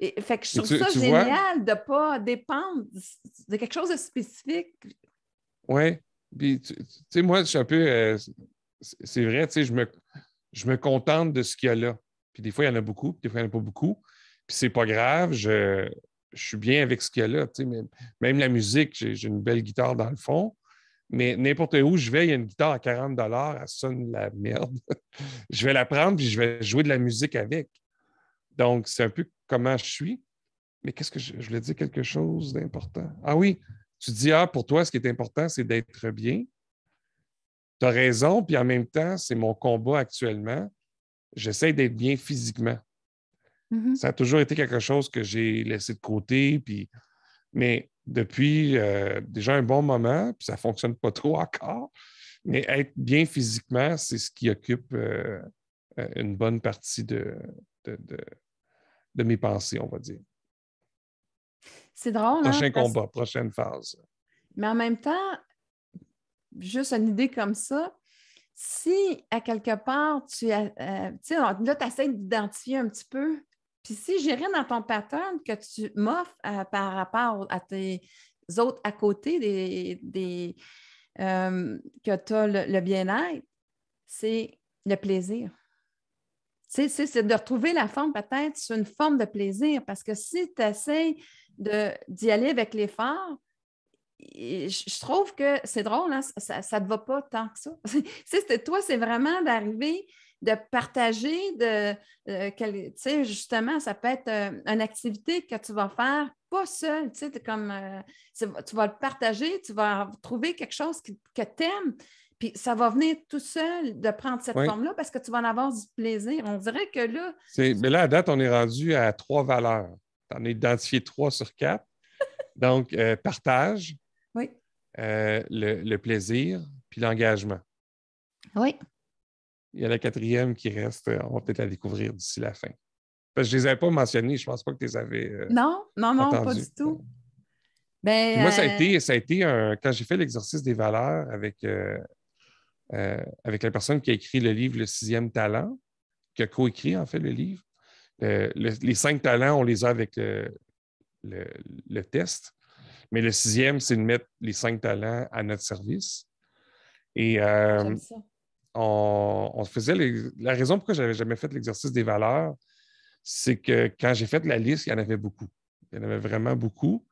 sais. Fait que je
Mais
trouve ça
tu vois,
génial de ne pas dépendre de quelque chose de spécifique.
oui. Puis, tu sais, moi, je suis un peu. C'est vrai, tu sais, je me contente de ce qu'il y a là. Puis des fois, il y en a beaucoup, puis des fois, il n'y en a pas beaucoup. Puis c'est pas grave, je suis bien avec ce qu'il y a là. Tu sais, même la musique, j'ai une belle guitare dans le fond. Mais n'importe où je vais, il y a une guitare à 40 elle sonne la merde. Je vais la prendre, puis je vais jouer de la musique avec. Donc, c'est un peu comment je suis. Mais qu'est-ce que je voulais dire quelque chose d'important? Ah oui, tu dis, ah, pour toi, ce qui est important, c'est d'être bien. Tu as raison, puis en même temps, c'est mon combat actuellement. J'essaie d'être bien physiquement.
Mhm.
Ça a toujours été quelque chose que j'ai laissé de côté, mais depuis déjà un bon moment, puis ça ne fonctionne pas trop encore, mais être bien physiquement, c'est ce qui occupe une bonne partie de, de, de mes pensées, on va dire.
C'est drôle, hein?
Prochain combat, prochaine phase.
Mais en même temps, juste une idée comme ça, si à quelque part, tu sais, là, tu essaies d'identifier un petit peu, puis si j'irais dans ton pattern que tu m'offres par rapport à tes autres à côté que tu as le bien-être, c'est le plaisir. C'est de retrouver la forme peut-être sur une forme de plaisir, parce que si tu essaies d'y aller avec l'effort, je trouve que c'est drôle, hein, ça ne te va pas tant que ça. Toi, c'est vraiment d'arriver, de partager, justement, ça peut être une activité que tu vas faire pas seul, comme, tu vas le partager, tu vas trouver quelque chose que tu aimes, puis ça va venir tout seul de prendre cette
Oui.
forme-là parce que tu vas en avoir du plaisir. On dirait que là,
Mais là, à date, on est rendu à 3 valeurs. Tu en as identifié 3 sur 4. Donc, partage,
oui,
le plaisir, puis l'engagement.
oui.
il y a la quatrième qui reste. On va peut-être la découvrir d'ici la fin. Parce que je ne les avais pas mentionnés. Je ne pense pas que tu les avais
Non, non, non, pas du
entendus.
tout.
Puis moi, ça a
Ben,
été, ça a été quand j'ai fait l'exercice des valeurs avec la personne qui a écrit le livre Le sixième talent, qui a coécrit en fait le livre. Les 5 talents, on les a avec le, le test. Mais le sixième, c'est de mettre les 5 talents à notre service. Et
j'aime ça.
on faisait la raison pourquoi je n'avais jamais fait l'exercice des valeurs, c'est que quand j'ai fait la liste, il y en avait beaucoup. Il y en avait vraiment beaucoup.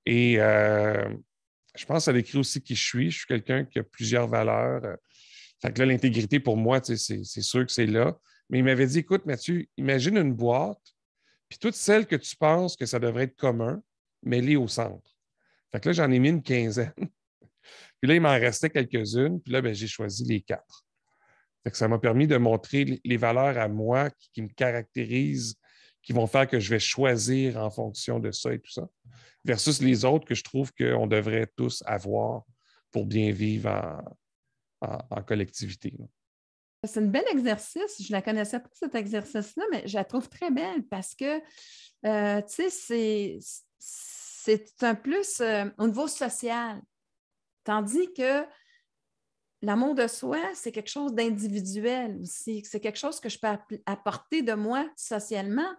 Et je pense que ça décrit aussi qui je suis. Je suis quelqu'un qui a plusieurs valeurs. Fait que là, l'intégrité, pour moi, c'est sûr que c'est là. Mais il m'avait dit, écoute, Mathieu, imagine une boîte, puis toutes celles que tu penses que ça devrait être commun, mets-les au centre. Fait que là, j'en ai mis une quinzaine. Puis là, il m'en restait quelques-unes. Puis là, ben, j'ai choisi les 4. Fait que ça m'a permis de montrer les valeurs à moi qui me caractérisent, qui vont faire que je vais choisir en fonction de ça et tout ça, versus les autres que je trouve qu'on devrait tous avoir pour bien vivre en collectivité.
C'est un bel exercice. Je ne la connaissais pas, cet exercice-là, mais je la trouve très belle parce que, tu sais, c'est un plus au niveau social. Tandis que l'amour de soi, c'est quelque chose d'individuel aussi. C'est quelque chose que je peux apporter de moi socialement,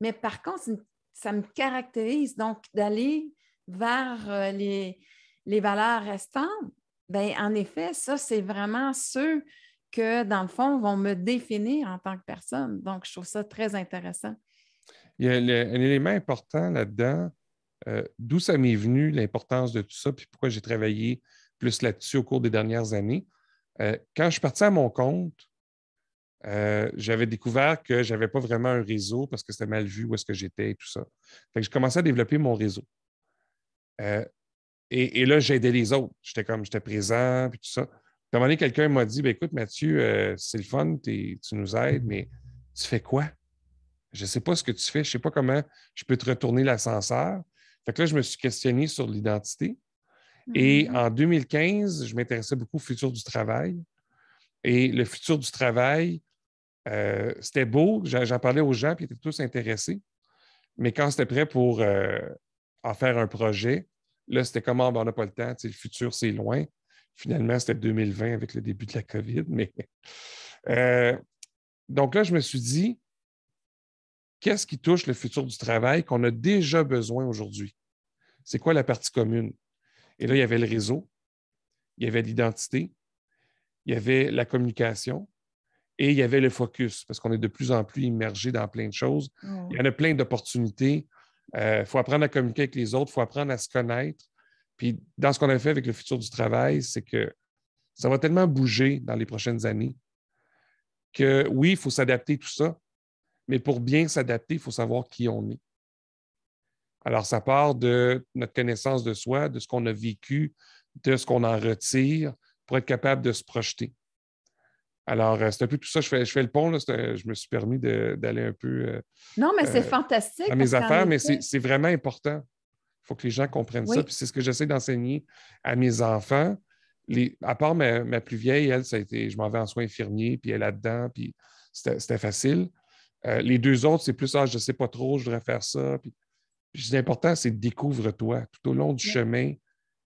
mais par contre, ça me caractérise. Donc, d'aller vers les valeurs restantes, bien, en effet, ça, c'est vraiment ceux que, dans le fond, vont me définir en tant que personne. Donc, je trouve ça très intéressant.
Il y a un élément important là-dedans, d'où ça m'est venu, l'importance de tout ça, puis pourquoi j'ai travaillé plus là-dessus au cours des dernières années. Quand je suis parti à mon compte, j'avais découvert que je n'avais pas vraiment un réseau parce que c'était mal vu où est-ce que j'étais et tout ça. Fait que je commençais à développer mon réseau. Euh, et là, j'aidais les autres. J'étais présent, puis tout ça. Puis à un moment donné, quelqu'un m'a dit, ben, écoute, Mathieu, c'est le fun, tu nous aides, mais tu fais quoi? Je ne sais pas ce que tu fais, je ne sais pas comment je peux te retourner l'ascenseur. Fait que là, je me suis questionné sur l'identité. Et
Mhm.
en 2015, je m'intéressais beaucoup au futur du travail. Et le futur du travail, c'était beau, j'en parlais aux gens, puis ils étaient tous intéressés. Mais quand c'était prêt pour en faire un projet, là, c'était comme, ah, ben, on n'a pas le temps, le futur, c'est loin. Finalement, c'était 2020 avec le début de la COVID. Mais euh, donc là, je me suis dit, qu'est-ce qui touche le futur du travail qu'on a déjà besoin aujourd'hui? C'est quoi la partie commune? Et là, il y avait le réseau, il y avait l'identité, il y avait la communication et il y avait le focus, parce qu'on est de plus en plus immergé dans plein de choses.
Oh,
Il y en a plein d'opportunités. Il faut apprendre à communiquer avec les autres, il faut apprendre à se connaître. Puis dans ce qu'on a fait avec le futur du travail, c'est que ça va tellement bouger dans les prochaines années que oui, il faut s'adapter tout ça, mais pour bien s'adapter, il faut savoir qui on est. Alors, ça part de notre connaissance de soi, de ce qu'on a vécu, de ce qu'on en retire pour être capable de se projeter. Alors, c'est un peu tout ça. Je fais le pont. Là, je me suis permis d'aller un peu
non, mais c'est
euh,
fantastique
dans mes
parce qu'en
affaires, mais
effet,
c'est vraiment important. Il faut que les gens comprennent ça.
oui,
Puis c'est ce que j'essaie d'enseigner à mes enfants. À part ma plus vieille, elle, ça a été, je m'en vais en soins infirmiers, puis elle est là-dedans, puis c'était facile. Les 2 autres, c'est plus, je ne sais pas trop, je voudrais faire ça. Puis l'important, c'est découvre-toi tout au long du
oui.
chemin.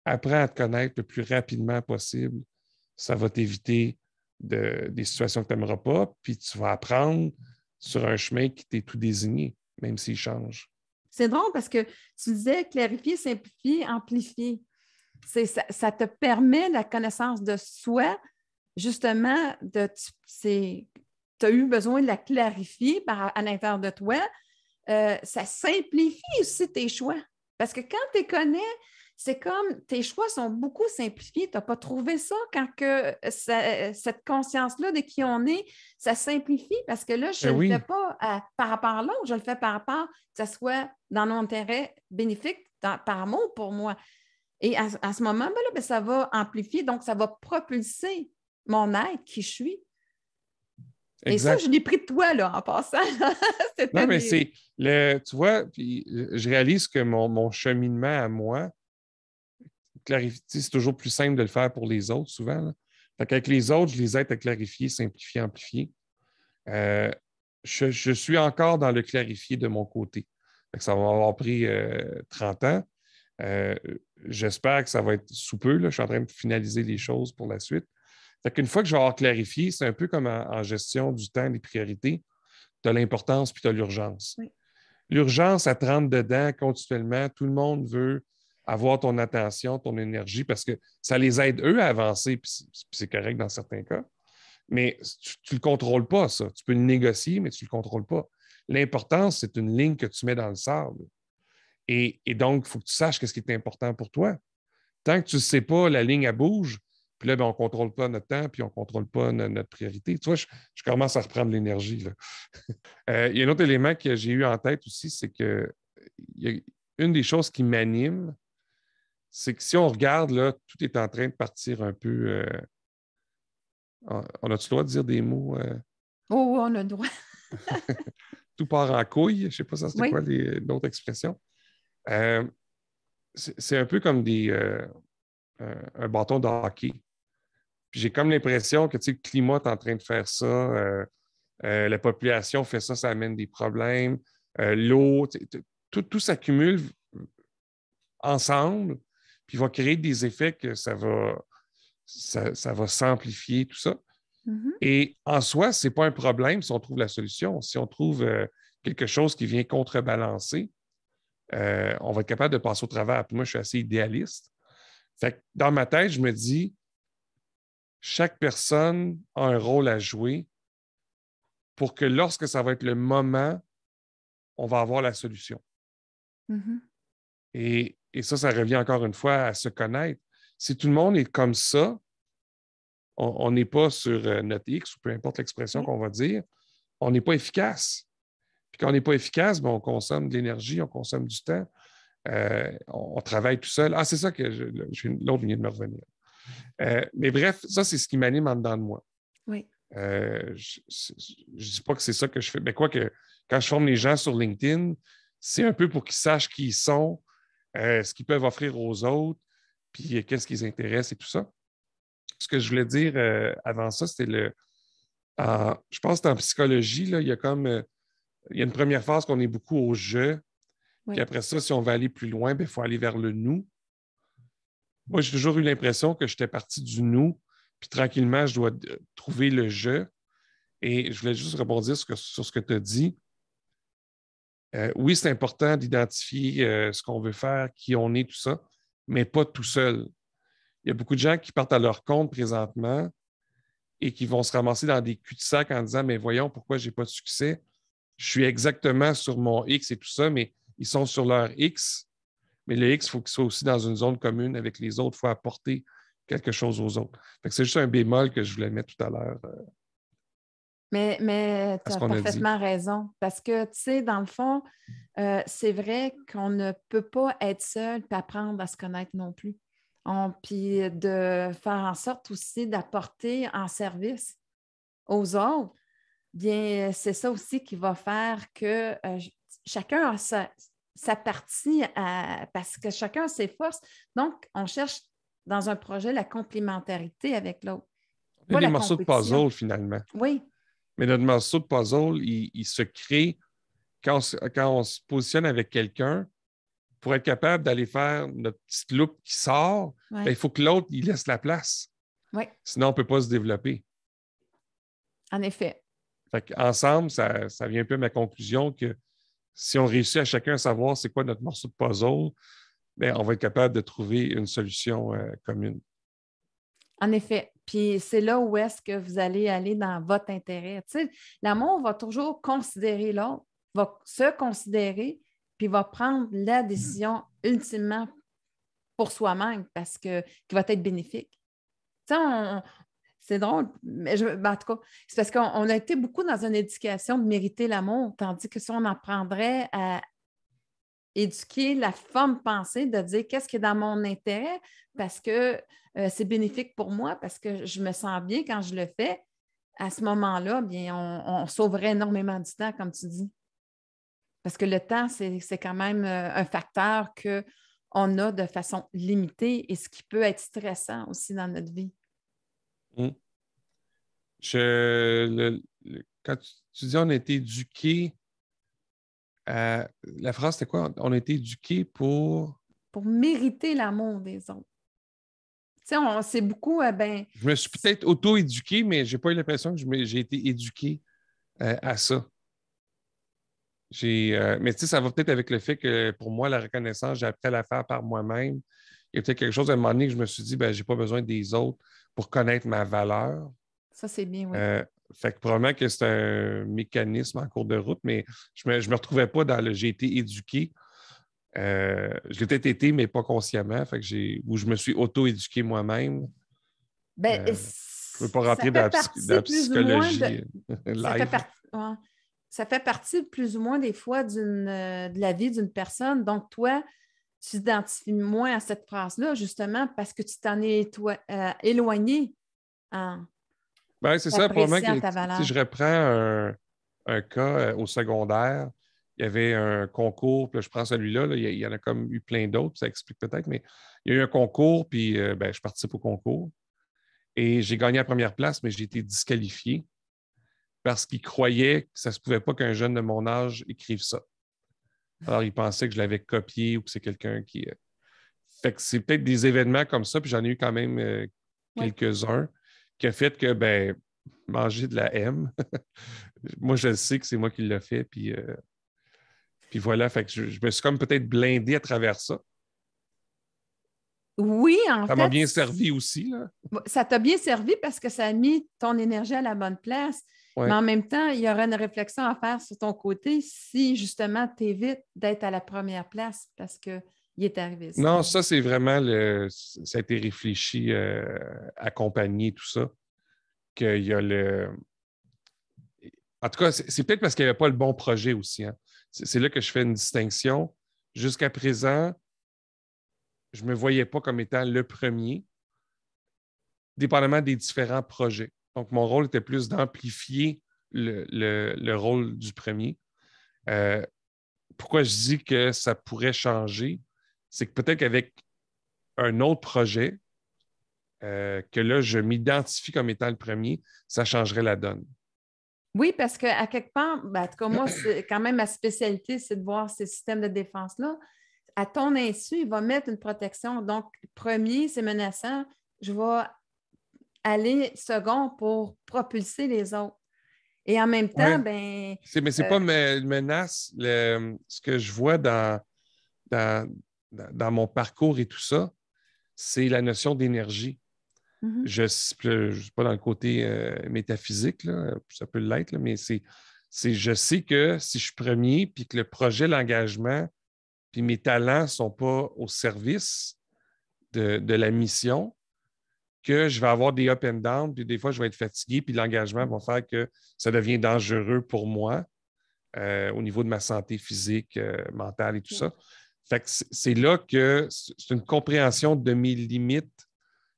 Apprends à te connaître le plus rapidement possible. Ça va t'éviter des situations que tu n'aimeras pas, puis tu vas apprendre sur un chemin qui t'est tout désigné, même s'il change.
C'est drôle parce que tu disais clarifier, simplifier, amplifier. Ça te permet la connaissance de soi, justement, tu as eu besoin de la clarifier à l'intérieur de toi. Ça simplifie aussi tes choix. Parce que quand tu les connais, c'est comme tes choix sont beaucoup simplifiés. Tu n'as pas trouvé ça quand cette conscience-là de qui on est, ça simplifie parce que là, je
Ben
ne le fais
oui,
pas par rapport à l'autre, je le fais par rapport que ce soit dans mon intérêt bénéfique, par amour pour moi. Et à ce moment-là, ben, ça va amplifier, donc ça va propulser mon être, qui je suis. Et ça, je
exact.
l'ai pris de toi, là, en passant.
Non,
C'était
mais
des.
tu vois, puis je réalise que mon cheminement à moi, c'est toujours plus simple de le faire pour les autres, souvent, là. Fait qu'avec les autres, je les aide à clarifier, simplifier, amplifier. Euh, je suis encore dans le clarifier de mon côté. Fait que ça va m'avoir pris 30 ans. Euh, J'espère que ça va être sous peu. Là. Je suis en train de finaliser les choses pour la suite. Fait qu'une fois que je vais avoir clarifié, c'est un peu comme en gestion du temps, des priorités. Tu as l'importance puis tu as l'urgence.
Oui.
L'urgence, elle te rentre dedans continuellement. Tout le monde veut avoir ton attention, ton énergie parce que ça les aide, eux, à avancer, puis c'est correct dans certains cas. Mais tu ne le contrôles pas, ça. Tu peux le négocier, mais tu ne le contrôles pas. L'importance, c'est une ligne que tu mets dans le sable. Et donc, il faut que tu saches ce qui est important pour toi. Tant que tu ne sais pas, la ligne, elle bouge. Puis là, ben, on ne contrôle pas notre temps, puis on ne contrôle pas notre priorité. Tu vois, je commence à reprendre l'énergie. Là. Il y a un autre élément que j'ai eu en tête aussi, c'est que une des choses qui m'anime, c'est que si on regarde, là, tout est en train de partir un peu. On a-tu le droit de dire des mots?
Oh, on a le droit.
Tout part en couille. Je ne sais pas ça, c'était
Oui.
quoi l'autre expression. Euh, c'est un peu comme un bâton de hockey. Puis j'ai comme l'impression que le climat est en train de faire ça. La population fait ça, ça amène des problèmes. L'eau, tout s'accumule ensemble, puis va créer des effets que ça va s'amplifier, tout ça.
Mm-hmm.
Et en soi, ce n'est pas un problème si on trouve la solution. Si on trouve quelque chose qui vient contrebalancer, on va être capable de passer au travers. Puis moi, je suis assez idéaliste. Fait que dans ma tête, je me dis, chaque personne a un rôle à jouer pour que lorsque ça va être le moment, on va avoir la solution.
Mm-hmm.
Et ça revient encore une fois à se connaître. Si tout le monde est comme ça, on n'est pas sur notre X ou peu importe l'expression qu'on va dire, on n'est pas efficace. Puis quand on n'est pas efficace, ben, on consomme de l'énergie, on consomme du temps, on travaille tout seul. Ah, c'est ça que l'autre vient de me revenir. Mais bref, ça, c'est ce qui m'anime en dedans de moi.
Oui.
Je ne dis pas que c'est ça que je fais, mais quoique, quand je forme les gens sur LinkedIn, c'est un peu pour qu'ils sachent qui ils sont, ce qu'ils peuvent offrir aux autres, puis qu'est-ce qui les intéresse et tout ça. Ce que je voulais dire avant ça, c'était je pense que en psychologie, là, il y a une première phase qu'on est beaucoup au je,
Oui.
puis après ça, si on veut aller plus loin, il faut aller vers le nous. Moi, j'ai toujours eu l'impression que j'étais parti du nous, puis tranquillement, je dois trouver le je. Et je voulais juste rebondir sur ce que tu as dit. Oui, c'est important d'identifier ce qu'on veut faire, qui on est, tout ça, mais pas tout seul. Il y a beaucoup de gens qui partent à leur compte présentement et qui vont se ramasser dans des cul-de-sac en disant, mais voyons, pourquoi je n'ai pas de succès? Je suis exactement sur mon X et tout ça, mais ils sont sur leur X. Mais le X, il faut qu'il soit aussi dans une zone commune avec les autres. Il faut apporter quelque chose aux autres. C'est juste un bémol que je voulais mettre tout à l'heure
Mais
à
tu
ce
as
qu'on a dit.
parfaitement raison. Parce que, tu sais, dans le fond, c'est vrai qu'on ne peut pas être seul et apprendre à se connaître non plus. Puis de faire en sorte aussi d'apporter en service aux autres, bien, c'est ça aussi qui va faire que chacun a sa partie parce que chacun a ses forces. Donc, on cherche dans un projet la complémentarité avec l'autre,
On est
pas
des
la
morceaux de
compétition.
puzzle, finalement.
Oui,
Mais notre morceau de puzzle, il se crée quand on se positionne avec quelqu'un pour être capable d'aller faire notre petite loupe qui sort.
oui,
Ben, il faut que l'autre il laisse la place.
oui,
Sinon, on ne peut pas se développer.
en effet.
Ensemble, ça vient un peu à ma conclusion que si on réussit à chacun à savoir c'est quoi notre morceau de puzzle, bien, on va être capable de trouver une solution commune.
En effet. Puis c'est là où est-ce que vous allez aller dans votre intérêt. Tu sais, l'amour va toujours considérer l'autre, va se considérer, puis va prendre la décision ultimement pour soi-même parce que qui va être bénéfique. Tu sais, c'est drôle, mais en tout cas, c'est parce qu'on a été beaucoup dans une éducation de mériter l'amour, tandis que si on apprendrait à éduquer la forme pensée de dire qu'est-ce qui est dans mon intérêt parce que c'est bénéfique pour moi, parce que je me sens bien quand je le fais, à ce moment-là, bien, on sauverait énormément du temps, comme tu dis. Parce que le temps, c'est quand même un facteur qu'on a de façon limitée et ce qui peut être stressant aussi dans notre vie.
Mm. Quand tu dis on a été éduqué, la phrase c'était quoi? On a été éduqué pour.
Pour mériter l'amour des autres. Tu sais, c'est beaucoup,
Je me suis peut-être auto-éduqué, mais j'ai pas eu l'impression que j'ai été éduqué à ça. Mais tu sais, ça va peut-être avec le fait que pour moi, la reconnaissance, j'ai appris à la faire par moi-même. Il y a peut-être quelque chose à un moment donné que je me suis dit, ben, j'ai pas besoin des autres pour connaître ma valeur.
ça, c'est bien, oui.
Fait que probablement que c'est un mécanisme en cours de route, mais je me retrouvais pas dans le j'ai été éduqué. Je l'ai peut-être été, mais pas consciemment. Fait que où je me suis auto-éduqué moi-même.
Ben,
Je ne veux pas
ça
rentrer
fait
dans
partie
la
plus ou moins de.
psychologie
Ça fait,
live.
ouais. Ça fait partie plus ou moins des fois de la vie d'une personne. Donc, toi, tu t'identifies moins à cette phrase-là, justement, parce que tu t'en es éloigné en
Ben, c'est ça, probablement
appréciant
que
ta
si
valeur.
je reprends un cas au secondaire, il y avait un concours, puis là, je prends celui-là, là, il y en a comme eu plein d'autres, ça explique peut-être, mais il y a eu un concours, puis ben, je participe au concours. Et j'ai gagné la première place, mais j'ai été disqualifié parce qu'ils croyaient que ça ne se pouvait pas qu'un jeune de mon âge écrive ça. Alors, ils pensaient que je l'avais copié ou que c'est quelqu'un qui. Fait que c'est peut-être des événements comme ça, puis j'en ai eu quand même
Oui.
quelques-uns, qui a fait que, ben, manger de la M, moi, je sais que c'est moi qui l'ai fait, puis voilà, fait que je me suis comme peut-être blindé à travers ça.
Oui, en
Ça m'a
fait,
bien servi aussi, là.
ça t'a bien servi parce que ça a mis ton énergie à la bonne place. Mais
Ouais.
en même temps, il y aura une réflexion à faire sur ton côté si justement tu évites d'être à la première place parce qu'il est arrivé ça.
Non, ça, c'est vraiment ça a été réfléchi, accompagné, tout ça, qu'il y a le. En tout cas, c'est peut-être parce qu'il n'y avait pas le bon projet aussi, hein. C'est là que je fais une distinction. Jusqu'à présent, je ne me voyais pas comme étant le premier, dépendamment des différents projets. Donc, mon rôle était plus d'amplifier le rôle du premier. Euh, Pourquoi je dis que ça pourrait changer? C'est que peut-être qu'avec un autre projet, que là, je m'identifie comme étant le premier, ça changerait la donne.
Oui, parce qu'à quelque part, ben, en tout cas, moi, c'est quand même ma spécialité, c'est de voir ces systèmes de défense-là. À ton insu, il va mettre une protection. Donc, premier, c'est menaçant. Je vais aller second pour propulser les autres. Et en même temps,
Ouais.
ben,
Mais c'est pas une menace. Ce que je vois dans, dans mon parcours et tout ça, c'est la notion d'énergie.
mhm.
Je ne suis pas dans le côté métaphysique, là, ça peut l'être, là, mais je sais que si je suis premier, puis que le projet, l'engagement, puis mes talents ne sont pas au service de la mission, que je vais avoir des up and down, puis des fois, je vais être fatigué, puis l'engagement va faire que ça devient dangereux pour moi au niveau de ma santé physique, mentale et tout ça. Fait que c'est là que c'est une compréhension de mes limites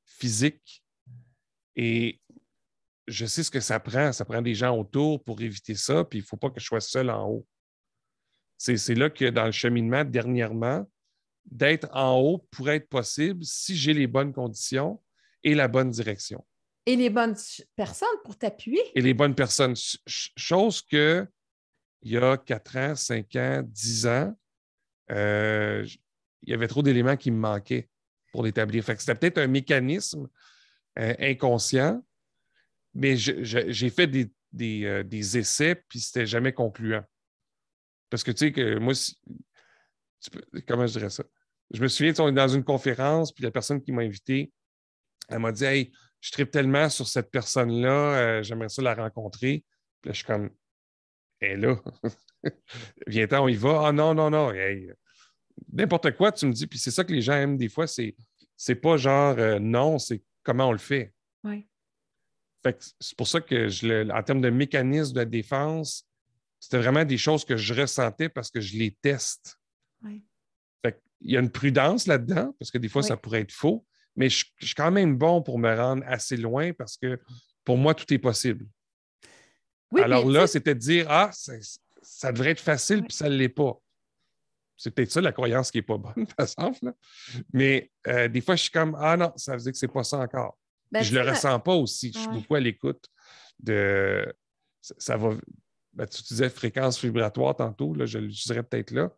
physiques et je sais ce que ça prend. Ça prend des gens autour pour éviter ça, puis il ne faut pas que je sois seul en haut. C'est là que dans le cheminement, dernièrement, d'être en haut pourrait être possible si j'ai les bonnes conditions et la bonne direction.
Et les bonnes personnes pour t'appuyer.
Et les bonnes personnes. Chose que il y a 4 ans, 5 ans, 10 ans, il y avait trop d'éléments qui me manquaient pour l'établir. Fait que c'était peut-être un mécanisme inconscient, mais j'ai fait des essais, puis c'était jamais concluant. Parce que tu sais que moi, comment je dirais ça? Je me souviens, on est dans une conférence, puis la personne qui m'a invité, elle m'a dit Hey, je tripe tellement sur cette personne-là, j'aimerais ça la rencontrer. Puis là, je suis comme Elle est là. Viens-t'en, on y va. Ah non, non, non. Hey, n'importe quoi, tu me dis. Puis c'est ça que les gens aiment des fois, c'est pas genre non, c'est comment on le fait.
Oui.
Fait que c'est pour ça que en termes de mécanisme de défense, c'était vraiment des choses que je ressentais parce que je les teste.
Oui.
Fait qu'il y a une prudence là-dedans, parce que des fois,
Oui.
ça pourrait être faux, mais je suis quand même bon pour me rendre assez loin parce que pour moi, tout est possible.
Oui,
Alors
puis tu
là,
sais,
c'était de dire ça devrait être facile,
oui.
puis ça ne l'est pas. C'est peut-être ça la croyance qui n'est pas bonne, par exemple. Là. Mais des fois, je suis comme Ah non, ça veut dire que c'est pas ça encore.
Ben,
Puis je
tu
le
sais,
ressens pas aussi. Je suis
ouais.
beaucoup à l'écoute de. Ça va. Ben, tu disais fréquence vibratoire tantôt, là, je l'utiliserais peut-être là.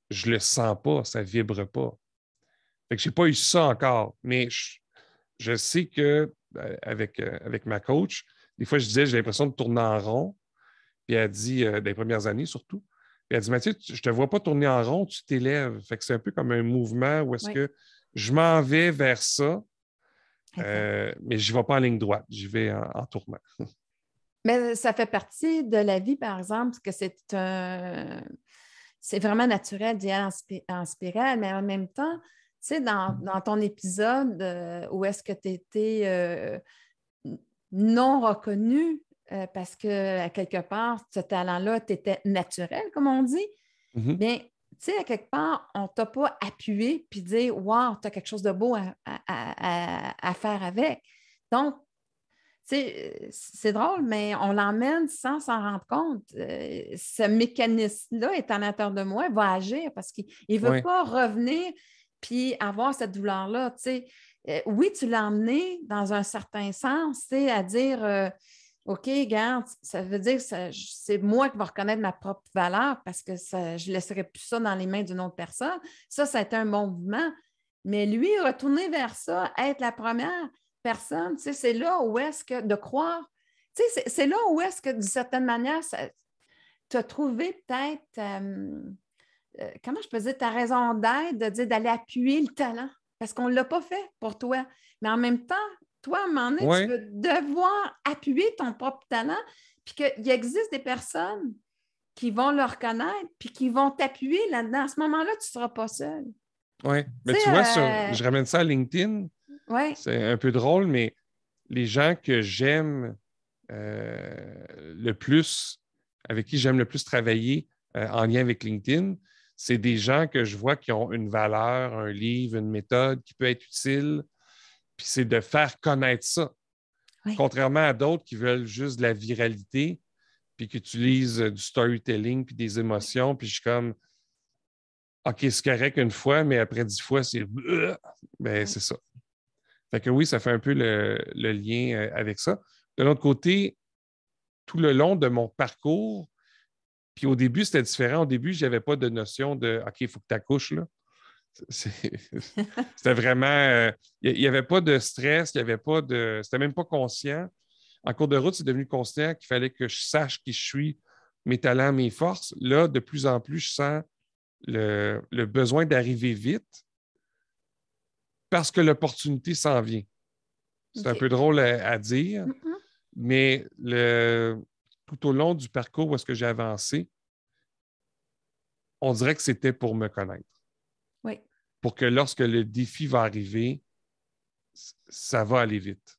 Je le sens pas, ça vibre pas. Fait que j'ai pas eu ça encore, mais je sais que avec ma coach, des fois je disais j'ai l'impression de tourner en rond. Puis elle dit, des premières années surtout, puis elle dit Mathieu, je te vois pas tourner en rond, tu t'élèves. Fait que c'est un peu comme un mouvement où est-ce
Oui,
que je m'en vais vers ça,
exact.
mais je ne vais pas en ligne droite, j'y vais en tournant.
Mais ça fait partie de la vie, par exemple, que c'est vraiment naturel d'y aller en spirale, mais en même temps, tu sais, dans ton épisode où est-ce que tu étais non reconnu parce que, à quelque part, ce talent-là, tu étais naturel, comme on dit,
Mhm.
bien, tu sais, à quelque part, on ne t'a pas appuyé puis dit Wow, tu as quelque chose de beau à faire avec. Donc, tu sais, c'est drôle, mais on l'emmène sans s'en rendre compte. Ce mécanisme-là est à l'intérieur de moi, il va agir parce qu'il ne veut
Oui,
pas revenir puis avoir cette douleur-là. Tu sais. Oui, tu l'as emmené dans un certain sens, tu sais, à dire OK, garde, ça veut dire que c'est moi qui vais reconnaître ma propre valeur parce que je ne laisserai plus ça dans les mains d'une autre personne. Ça a été un bon mouvement. Mais lui, retourner vers ça, être la première personne, tu sais, c'est là où est-ce que de croire, tu sais, c'est là où est-ce que, d'une certaine manière, tu as trouvé peut-être, comment je peux dire, ta raison d'être, de dire d'aller appuyer le talent, parce qu'on ne l'a pas fait pour toi. Mais en même temps, toi, à un moment donné, tu
oui,
veux devoir appuyer ton propre talent, puis qu'il existe des personnes qui vont le reconnaître, puis qui vont t'appuyer là-dedans. À ce moment-là, tu ne seras pas seul.
oui.
Tu
Mais tu vois,
sais,
je ramène ça à LinkedIn,
ouais,
c'est un peu drôle, mais les gens que j'aime le plus, avec qui j'aime le plus travailler en lien avec LinkedIn, c'est des gens que je vois qui ont une valeur, un livre, une méthode qui peut être utile, puis c'est de faire connaître ça.
ouais.
Contrairement à d'autres qui veulent juste de la viralité, puis qui utilisent du storytelling, puis des émotions, puis je suis comme, OK, c'est correct une fois, mais après 10 fois, c'est... Ben,
Ouais.
c'est ça. Fait que oui, ça fait un peu le lien avec ça. De l'autre côté, tout le long de mon parcours, puis au début, c'était différent. Au début, je n'avais pas de notion de OK, il faut que tu accouches là. C'était vraiment. Il n'y avait pas de stress, il n'y avait pas de. C'était même pas conscient. En cours de route, c'est devenu conscient qu'il fallait que je sache qui je suis, mes talents, mes forces. Là, de plus en plus, je sens le besoin d'arriver vite parce que l'opportunité s'en vient. C'est un
OK.
peu drôle à dire,
Mhm.
mais tout au long du parcours où est-ce que j'ai avancé, on dirait que c'était pour me connaître.
Oui.
Pour que lorsque le défi va arriver, ça va aller vite.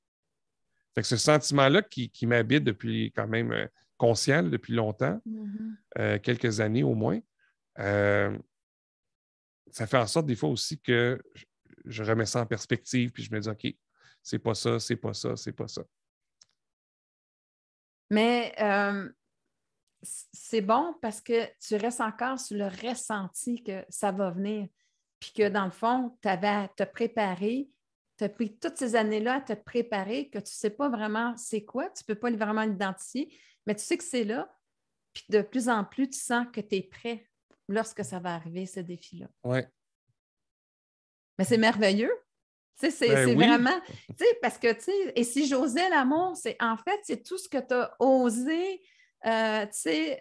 Fait que ce sentiment-là qui m'habite depuis quand même conscient depuis longtemps,
Mhm.
quelques années au moins, euh, ça fait en sorte des fois aussi que je remets ça en perspective puis je me dis OK, c'est pas ça, c'est pas ça, c'est pas ça.
Mais c'est bon parce que tu restes encore sur le ressenti que ça va venir. Puis que dans le fond, tu avais à te préparer. Tu as pris toutes ces années-là à te préparer, que tu ne sais pas vraiment c'est quoi, tu ne peux pas vraiment l'identifier, mais tu sais que c'est là. Puis de plus en plus, tu sens que tu es prêt lorsque ça va arriver, ce défi-là.
Ouais.
Mais c'est merveilleux. Tu sais,
Ben
c'est
oui,
vraiment, tu sais, parce que, tu sais, et si j'osais l'amour, c'est en fait, c'est tout ce que tu as osé, tu sais,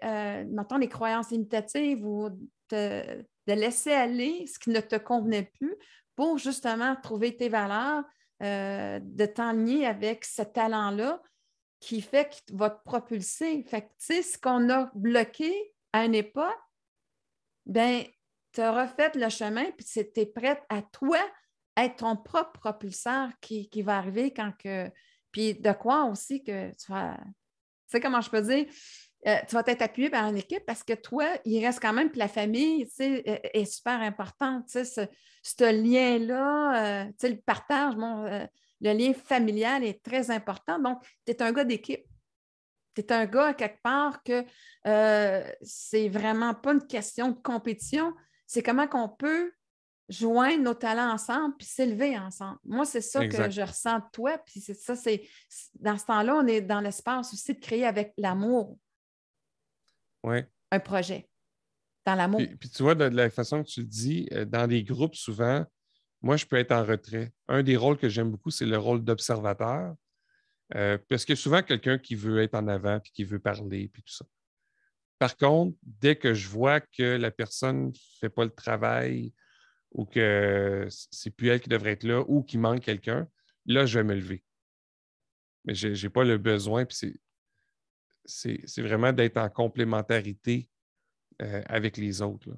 mettons les croyances limitatives ou de laisser aller ce qui ne te convenait plus pour justement trouver tes valeurs, de t'enligner avec ce talent-là qui fait qu'il va te propulser. Fait que, tu sais, ce qu'on a bloqué à une époque, bien, tu as refait le chemin, puis tu es prête à toi être ton propre propulseur qui va arriver quand que. Puis de quoi aussi que tu vas. Tu sais comment je peux dire? Tu vas être appuyé par une équipe parce que toi, il reste quand même, puis la famille, tu sais, est super importante. Tu sais, ce lien-là, tu sais, le partage, bon, le lien familial est très important. Donc, tu es un gars d'équipe. Tu es un gars, à quelque part, que c'est vraiment pas une question de compétition. C'est comment qu'on peut joindre nos talents ensemble puis s'élever ensemble. Moi, c'est ça que
Exact.
je ressens de toi. Puis c'est ça, dans ce temps-là, on est dans l'espace aussi de créer avec l'amour
Oui.
un projet, dans l'amour.
Puis tu vois, de la façon que tu le dis, dans les groupes, souvent, moi, je peux être en retrait. Un des rôles que j'aime beaucoup, c'est le rôle d'observateur. Parce qu'il y a souvent quelqu'un qui veut être en avant, puis qui veut parler, puis tout ça. Par contre, dès que je vois que la personne ne fait pas le travail ou que c'est plus elle qui devrait être là ou qu'il manque quelqu'un, là, je vais me lever. Mais je n'ai pas le besoin, puis c'est vraiment d'être en complémentarité avec les autres, là.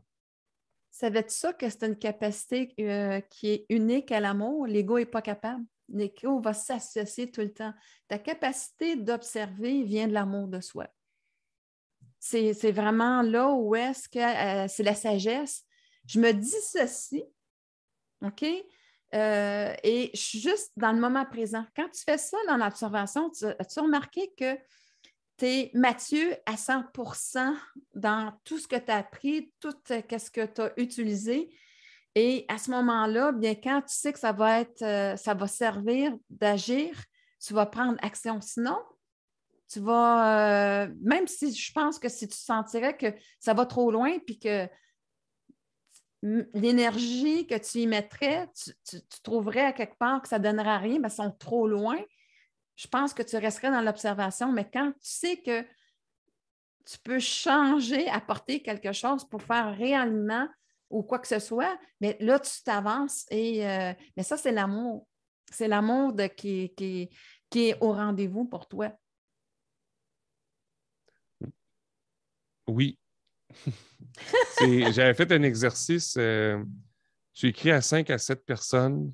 Savais-tu ça que c'est une capacité qui est unique à l'amour? L'ego n'est pas capable. L'ego va s'associer tout le temps. Ta capacité d'observer vient de l'amour de soi. C'est vraiment là où est-ce que c'est la sagesse. Je me dissocie, OK? Et je suis juste dans le moment présent. Quand tu fais ça dans l'observation, as-tu remarqué que tu es Mathieu à 100% dans tout ce que tu as appris, tout ce que tu as utilisé. Et à ce moment-là, bien, quand tu sais que ça va servir d'agir, tu vas prendre action. Sinon, tu vas, même si je pense que si tu sentirais que ça va trop loin, puis que l'énergie que tu y mettrais, tu trouverais à quelque part que ça ne donnerait rien, mais elles sont trop loin, je pense que tu resterais dans l'observation. Mais quand tu sais que tu peux changer, apporter quelque chose pour faire réellement ou quoi que ce soit, mais là, tu t'avances mais ça, c'est l'amour. C'est l'amour qui est au rendez-vous pour toi.
Oui. J'avais fait un exercice. Tu écris à 5 à 7 personnes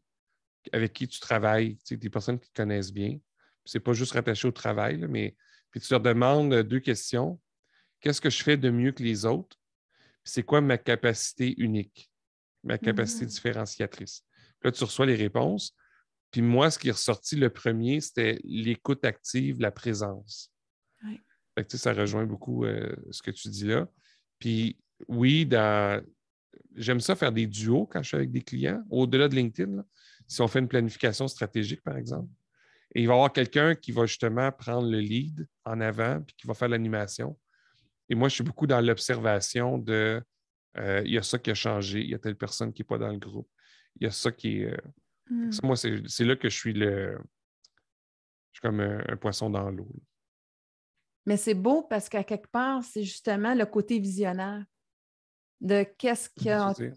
avec qui tu travailles, tu sais, des personnes qui te connaissent bien. C'est pas juste rattaché au travail, là, mais puis tu leur demandes deux questions. Qu'est-ce que je fais de mieux que les autres? Puis c'est quoi ma capacité unique, ma capacité
Mhm.
différenciatrice? Puis là, tu reçois les réponses. Puis moi, ce qui est ressorti le premier, c'était l'écoute active, la présence.
Ouais.
Fait que, tu sais, ça rejoint beaucoup ce que tu dis là. Puis oui, j'aime ça faire des duos quand je suis avec des clients, au-delà de LinkedIn, là. Si on fait une planification stratégique, par exemple. Et il va y avoir quelqu'un qui va justement prendre le lead en avant puis qui va faire l'animation. Et moi, je suis beaucoup dans l'observation de il y a ça qui a changé, il y a telle personne qui n'est pas dans le groupe. Il y a ça qui est. Ça,
Mm.
moi, c'est là que je suis comme un poisson dans l'eau, là.
Mais c'est beau parce qu'à quelque part, c'est justement le côté visionnaire de qu'est-ce qu'il y
Tu
a.
sais.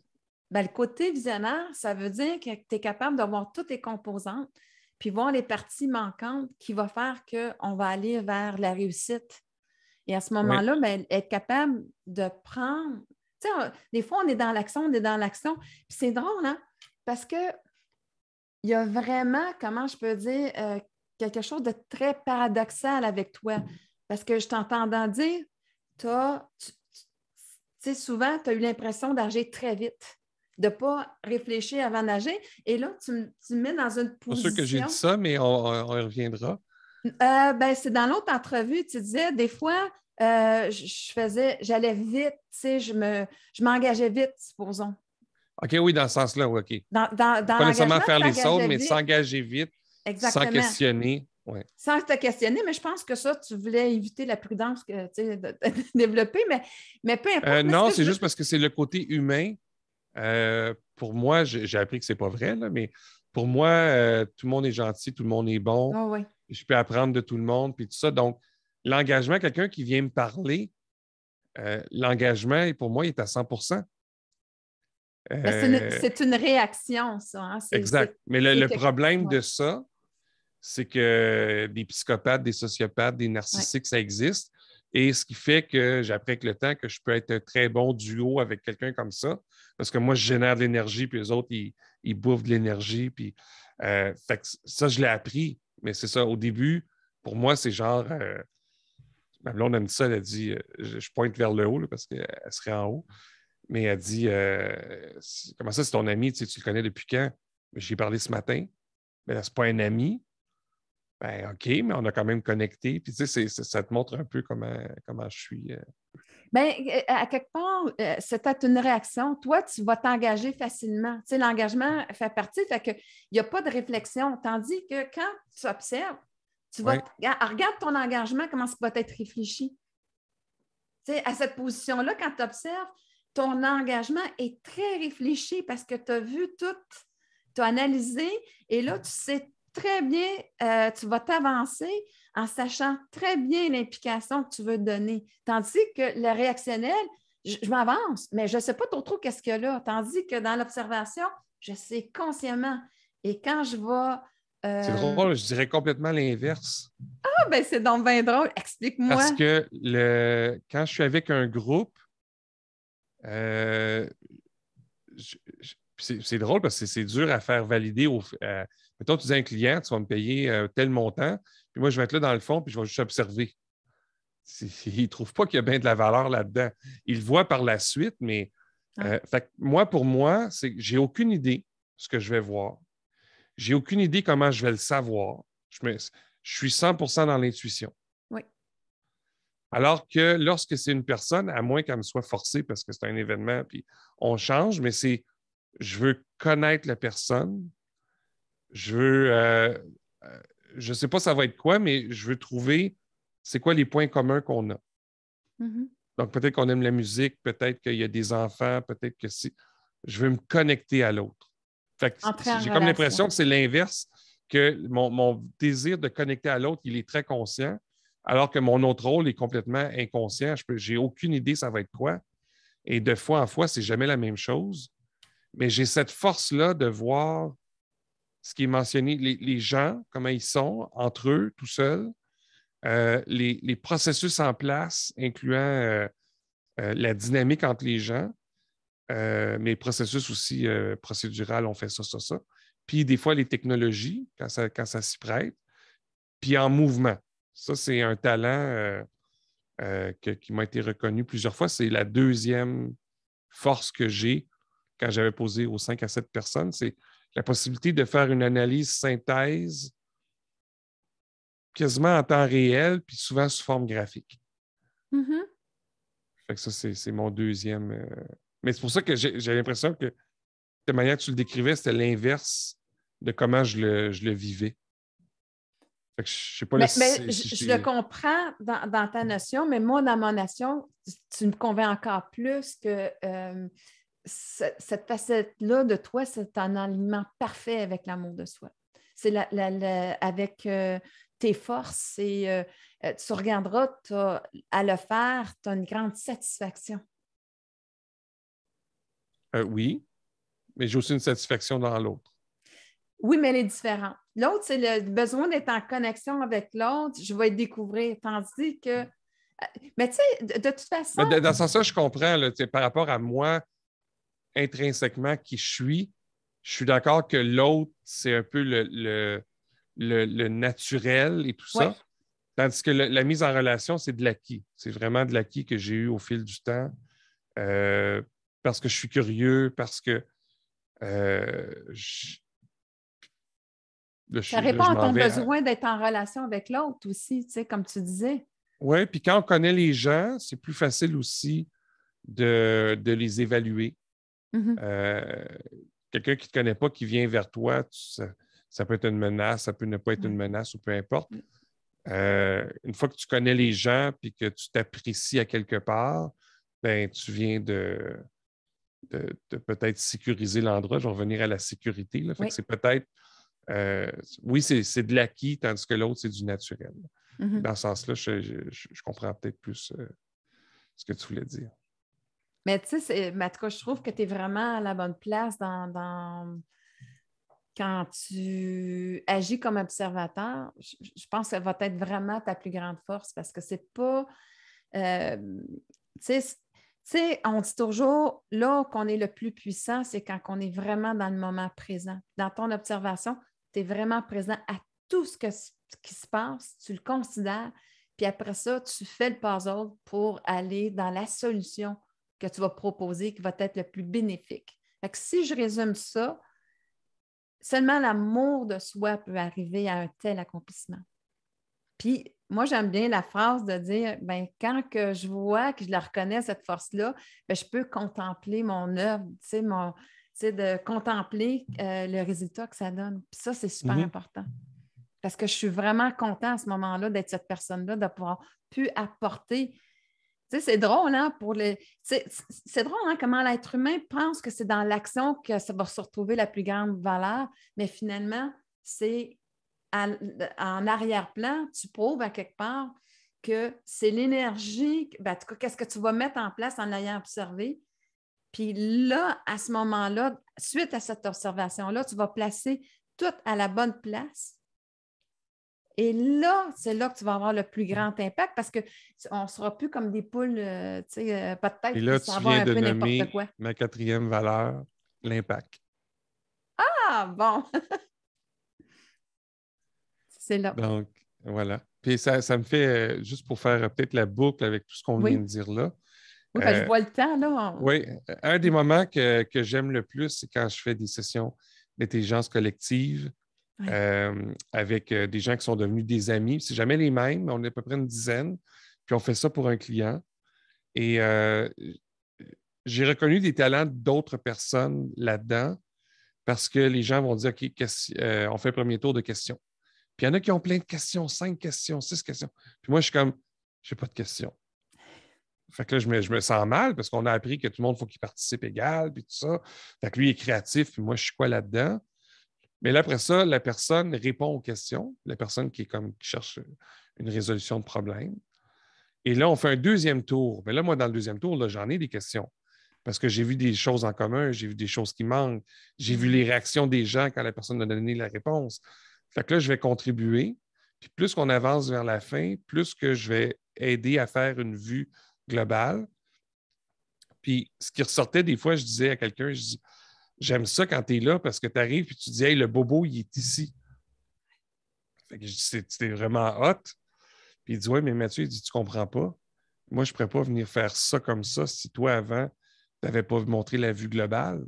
Ben, le côté visionnaire, ça veut dire que tu es capable de voir toutes les composantes, puis voir les parties manquantes qui vont faire qu'on va aller vers la réussite. Et à ce
Oui,
moment-là, ben, être capable de prendre. Tu sais, des fois, on est dans l'action, on est dans l'action. Puis c'est drôle, hein? Parce que il y a vraiment, comment je peux dire, quelque chose de très paradoxal avec toi. Parce que je t'entendant dire, tu sais, souvent, tu as eu l'impression d'agir très vite, de ne pas réfléchir avant d'agir. Et là, tu me mets dans une
pas sûr que j'ai dit
position.
ça, mais on y reviendra.
Ben, c'est dans l'autre entrevue, tu disais, des fois, j'allais vite, tu sais, je m'engageais vite, supposons.
OK, oui, dans ce sens-là, oui, OK.
Dans
Pas nécessairement
l'engagement,
faire
tu
les saules,
t'engageais
mais
vite.
s'engager vite, sans
Exactement.
questionner. Ouais.
Sans te questionner, mais je pense que ça, tu voulais éviter la prudence que, tu sais, de développer, mais peu importe. Mais ce
Non,
que
c'est
je veux.
juste parce que c'est le côté humain. Pour moi, j'ai appris que c'est pas vrai, là, mais pour moi, tout le monde est gentil, tout le monde est bon.
Oh, oui.
Je peux apprendre de tout le monde, puis tout ça. Donc, l'engagement, quelqu'un qui vient me parler, l'engagement, pour moi, il est à 100%.
Mais
Euh,
c'est une réaction, ça. Hein?
exact. Mais
C'est
le
que.
problème
Ouais,
de ça, c'est que des psychopathes, des sociopathes, des
ouais,
narcissiques, ça existe. Et ce qui fait que j'apprends avec le temps que je peux être un très bon duo avec quelqu'un comme ça, parce que moi, je génère de l'énergie, puis les autres, ils bouffent de l'énergie. Puis, fait que ça, je l'ai appris. Mais c'est ça, au début, pour moi, c'est genre, ma blonde, elle me dit ça, elle a dit, je pointe vers le haut, là, parce qu'elle serait en haut, mais elle dit, comment ça, c'est ton ami, tu sais, tu le connais depuis quand? J'ai parlé ce matin. Mais là, c'est pas un ami. Ben, OK, mais on a quand même connecté. Puis, tu sais, ça te montre un peu comment je suis.
Bien, à quelque part, c'était une réaction. Toi, tu vas t'engager facilement. Tu sais, l'engagement fait partie, fait qu'il n'y a pas de réflexion. Tandis que quand tu observes,
Oui.
regarde ton engagement, comment ça va être réfléchi. Tu sais, à cette position-là, quand tu observes, ton engagement est très réfléchi parce que tu as vu tout, tu as analysé et là, tu sais très bien, tu vas t'avancer en sachant très bien l'implication que tu veux donner. Tandis que le réactionnel, je m'avance, mais je ne sais pas trop qu'est-ce qu'il y a là. Tandis que dans l'observation, je sais consciemment. Et quand je vais.
C'est drôle, je dirais complètement l'inverse.
Ah, ben c'est donc bien drôle.
Parce
Explique-moi.
que quand je suis avec un groupe, euh, c'est drôle parce que c'est dur à faire valider. Mettons, tu dis à un client, tu vas me payer tel montant, puis moi, je vais être là dans le fond, puis je vais juste observer. Il ne trouve pas qu'il y a bien de la valeur là-dedans. Il le voit par la suite, mais
Ah.
fait que pour moi, c'est que j'ai aucune idée de ce que je vais voir. J'ai aucune idée comment je vais le savoir. Je suis 100% dans l'intuition.
Oui.
Alors que lorsque c'est une personne, à moins qu'elle me soit forcée parce que c'est un événement, puis on change, mais je veux connaître la personne. Je veux, je ne sais pas ça va être quoi, mais je veux trouver c'est quoi les points communs qu'on a.
Mm-hmm.
Donc, peut-être qu'on aime la musique, peut-être qu'il y a des enfants, peut-être que si. Je veux me connecter à l'autre. Fait que
Entrer en
j'ai comme l'impression
relation.
que c'est l'inverse, que mon désir de connecter à l'autre, il est très conscient, alors que mon autre rôle est complètement inconscient. J'ai aucune idée ça va être quoi. Et de fois en fois, c'est jamais la même chose. Mais j'ai cette force-là de voir ce qui est mentionné, les gens, comment ils sont, entre eux, tout seuls, les processus en place, incluant la dynamique entre les gens, mais processus aussi procédural, on fait ça. Puis des fois, les technologies, quand ça s'y prête, puis en mouvement. Ça, c'est un talent qui m'a été reconnu plusieurs fois. C'est la deuxième force que j'ai quand j'avais posé aux 5 à 7 personnes, c'est la possibilité de faire une analyse synthèse quasiment en temps réel, puis souvent sous forme graphique.
Mm-hmm.
Fait que ça, c'est mon deuxième. Mais c'est pour ça que j'ai l'impression que de manière que tu le décrivais, c'était l'inverse de comment je le vivais. Fait que je sais pas là,
Mais
si
je le
c'est.
comprends dans ta notion, mais moi, dans mon notion, tu me convaincs encore plus que cette facette-là de toi, c'est un alignement parfait avec l'amour de soi. C'est avec tes forces et tu regarderas, à le faire, tu as une grande satisfaction.
Oui, mais j'ai aussi une satisfaction dans l'autre.
Oui, mais elle est différente. L'autre, c'est le besoin d'être en connexion avec l'autre. Je vais le découvrir. Tandis que. Mais tu sais, de toute façon.
Mais dans ce sens-là, je comprends là, par rapport à moi, intrinsèquement, qui je suis d'accord que l'autre, c'est un peu le naturel et tout
Oui.
ça. Tandis que la mise en relation, c'est de l'acquis. C'est vraiment de l'acquis que j'ai eu au fil du temps. Euh, Parce que je suis curieux, parce que je,
Ça
là,
répond
je
à
m'en
ton
vais.
besoin d'être en relation avec l'autre aussi, tu sais, comme tu disais.
Oui, puis quand on connaît les gens, c'est plus facile aussi de les évaluer.
Mhm.
Euh, Quelqu'un qui ne te connaît pas, qui vient vers toi, ça peut être une menace, ça peut ne pas être une
Ouais.
menace ou peu importe. Une fois que tu connais les gens puis que tu t'apprécies à quelque part, ben, tu viens de peut-être sécuriser l'endroit. Je vais revenir à la sécurité. Là. Fait que
Oui.
c'est peut-être, oui, c'est de l'acquis, tandis que l'autre, c'est du naturel.
Mhm.
Dans ce sens-là, je comprends peut-être plus ce que tu voulais dire.
Mais tu sais, en tout cas, je trouve que tu es vraiment à la bonne place quand tu agis comme observateur. Je pense que ça va être vraiment ta plus grande force parce que c'est pas. euh, tu sais, on dit toujours, là qu'on est le plus puissant, c'est quand on est vraiment dans le moment présent. Dans ton observation, tu es vraiment présent à tout qui se passe, tu le considères, puis après ça, tu fais le puzzle pour aller dans la solution que tu vas proposer qui va être le plus bénéfique. Fait que si je résume ça, seulement l'amour de soi peut arriver à un tel accomplissement. Puis moi, j'aime bien la phrase de dire, ben quand que je vois, que je la reconnais, cette force-là, ben, je peux contempler mon œuvre, de contempler le résultat que ça donne. Puis ça, c'est super important. Parce que je suis vraiment contente à ce moment-là d'être cette personne-là, de pouvoir pu apporter. Tu sais, c'est drôle, hein, c'est drôle, hein, comment l'être humain pense que c'est dans l'action que ça va se retrouver la plus grande valeur, mais finalement, c'est en arrière-plan, tu prouves à quelque part que c'est l'énergie, ben, en tout cas, qu'est-ce que tu vas mettre en place en ayant observé. Puis là, à ce moment-là, suite à cette observation-là, tu vas placer tout à la bonne place. Et là, c'est là que tu vas avoir le plus grand impact parce qu'on ne sera plus comme des poules, pas de tête,
Et
qui
là,
s'en
tu
vont
viens
un
de
peu n'importe
nommer
quoi.
ma 4e valeur, l'impact.
Ah, bon! C'est là.
Donc, voilà. Puis ça me fait, juste pour faire peut-être la boucle avec tout ce qu'on vient de
Oui.
dire là.
Oui, ben, je vois le temps, là.
Oui, un des moments que j'aime le plus, c'est quand je fais des sessions d'intelligence collective
Oui.
avec des gens qui sont devenus des amis. C'est jamais les mêmes, mais on est à peu près une dizaine. Puis on fait ça pour un client. Et j'ai reconnu des talents d'autres personnes là-dedans parce que les gens vont dire, OK, on fait un premier tour de questions. Puis il y en a qui ont plein de questions, 5 questions, 6 questions. Puis moi, je suis comme, je n'ai pas de questions. Fait que là, je me sens mal parce qu'on a appris que tout le monde, il faut qu'il participe égal, puis tout ça. Fait que lui, il est créatif, puis moi, je suis quoi là-dedans? Mais là, après ça, la personne répond aux questions, la personne qui cherche une résolution de problème. Et là, on fait un deuxième tour. Mais là, moi, dans le deuxième tour, là, j'en ai des questions. Parce que j'ai vu des choses en commun, j'ai vu des choses qui manquent, j'ai vu les réactions des gens quand la personne a donné la réponse. Fait que là, je vais contribuer. Puis plus qu'on avance vers la fin, plus que je vais aider à faire une vue globale. Puis ce qui ressortait des fois, je disais à quelqu'un, je dis, j'aime ça quand tu es là parce que tu arrives et tu dis, hey, le bobo, il est ici. Fait que je dis, c'était vraiment hot. Puis il dit, ouais, mais Mathieu, il dit, tu comprends pas. Moi, je ne pourrais pas venir faire ça comme ça si toi, avant, tu n'avais pas montré la vue globale.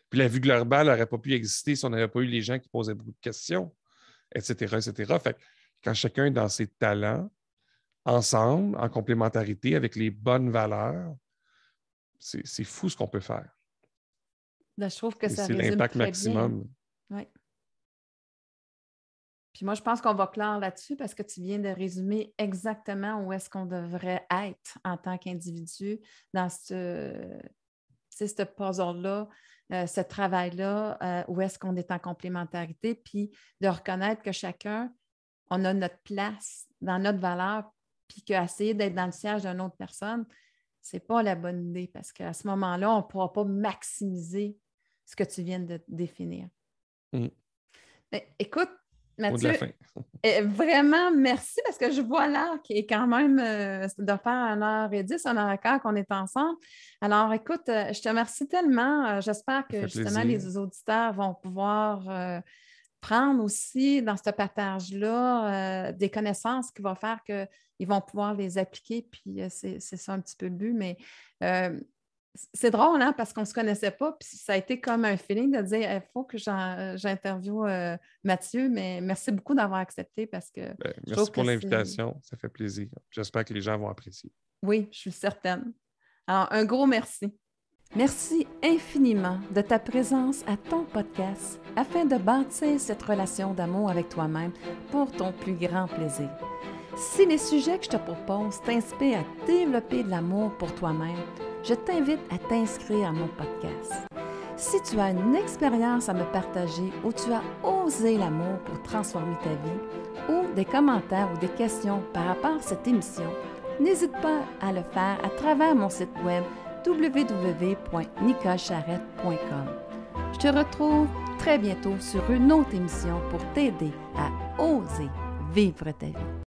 Puis la vue globale n'aurait pas pu exister si on n'avait pas eu les gens qui posaient beaucoup de questions, etc., etc. Fait que quand chacun est dans ses talents, ensemble, en complémentarité, avec les bonnes valeurs, c'est fou ce qu'on peut faire.
Là, je trouve que
Et
ça
c'est
résume
l'impact
très bien.
maximum.
Oui. Puis moi, je pense qu'on va clore là-dessus parce que tu viens de résumer exactement où est-ce qu'on devrait être en tant qu'individu dans ce puzzle-là, ce travail-là, où est-ce qu'on est en complémentarité, puis de reconnaître que chacun, on a notre place dans notre valeur, puis qu'essayer d'être dans le siège d'une autre personne, ce n'est pas la bonne idée parce qu'à ce moment-là, on ne pourra pas maximiser ce que tu viens de définir. Écoute,
Mot de la
Mathieu,
fin.
vraiment merci parce que je vois l'heure qui est quand même de faire 1h10, 1h15 qu'on est ensemble. Alors, écoute, je te remercie tellement. J'espère que justement les auditeurs vont pouvoir prendre aussi dans ce partage-là des connaissances qui vont faire qu'ils vont pouvoir les appliquer. Puis c'est ça un petit peu le but. Mais c'est drôle, hein, parce qu'on ne se connaissait pas, puis ça a été comme un feeling de dire il faut que j'interviewe Mathieu, mais merci beaucoup d'avoir accepté parce que
merci pour l'invitation, ça fait plaisir. J'espère que les gens vont apprécier.
Oui, je suis certaine. Alors, un gros merci. Merci infiniment de ta présence à ton podcast afin de bâtir cette relation d'amour avec toi-même pour ton plus grand plaisir. Si les sujets que je te propose t'inspirent à développer de l'amour pour toi-même, je t'invite à t'inscrire à mon podcast. Si tu as une expérience à me partager où tu as osé l'amour pour transformer ta vie, ou des commentaires ou des questions par rapport à cette émission, n'hésite pas à le faire à travers mon site web www.nicolecharrette.com. Je te retrouve très bientôt sur une autre émission pour t'aider à oser vivre ta vie.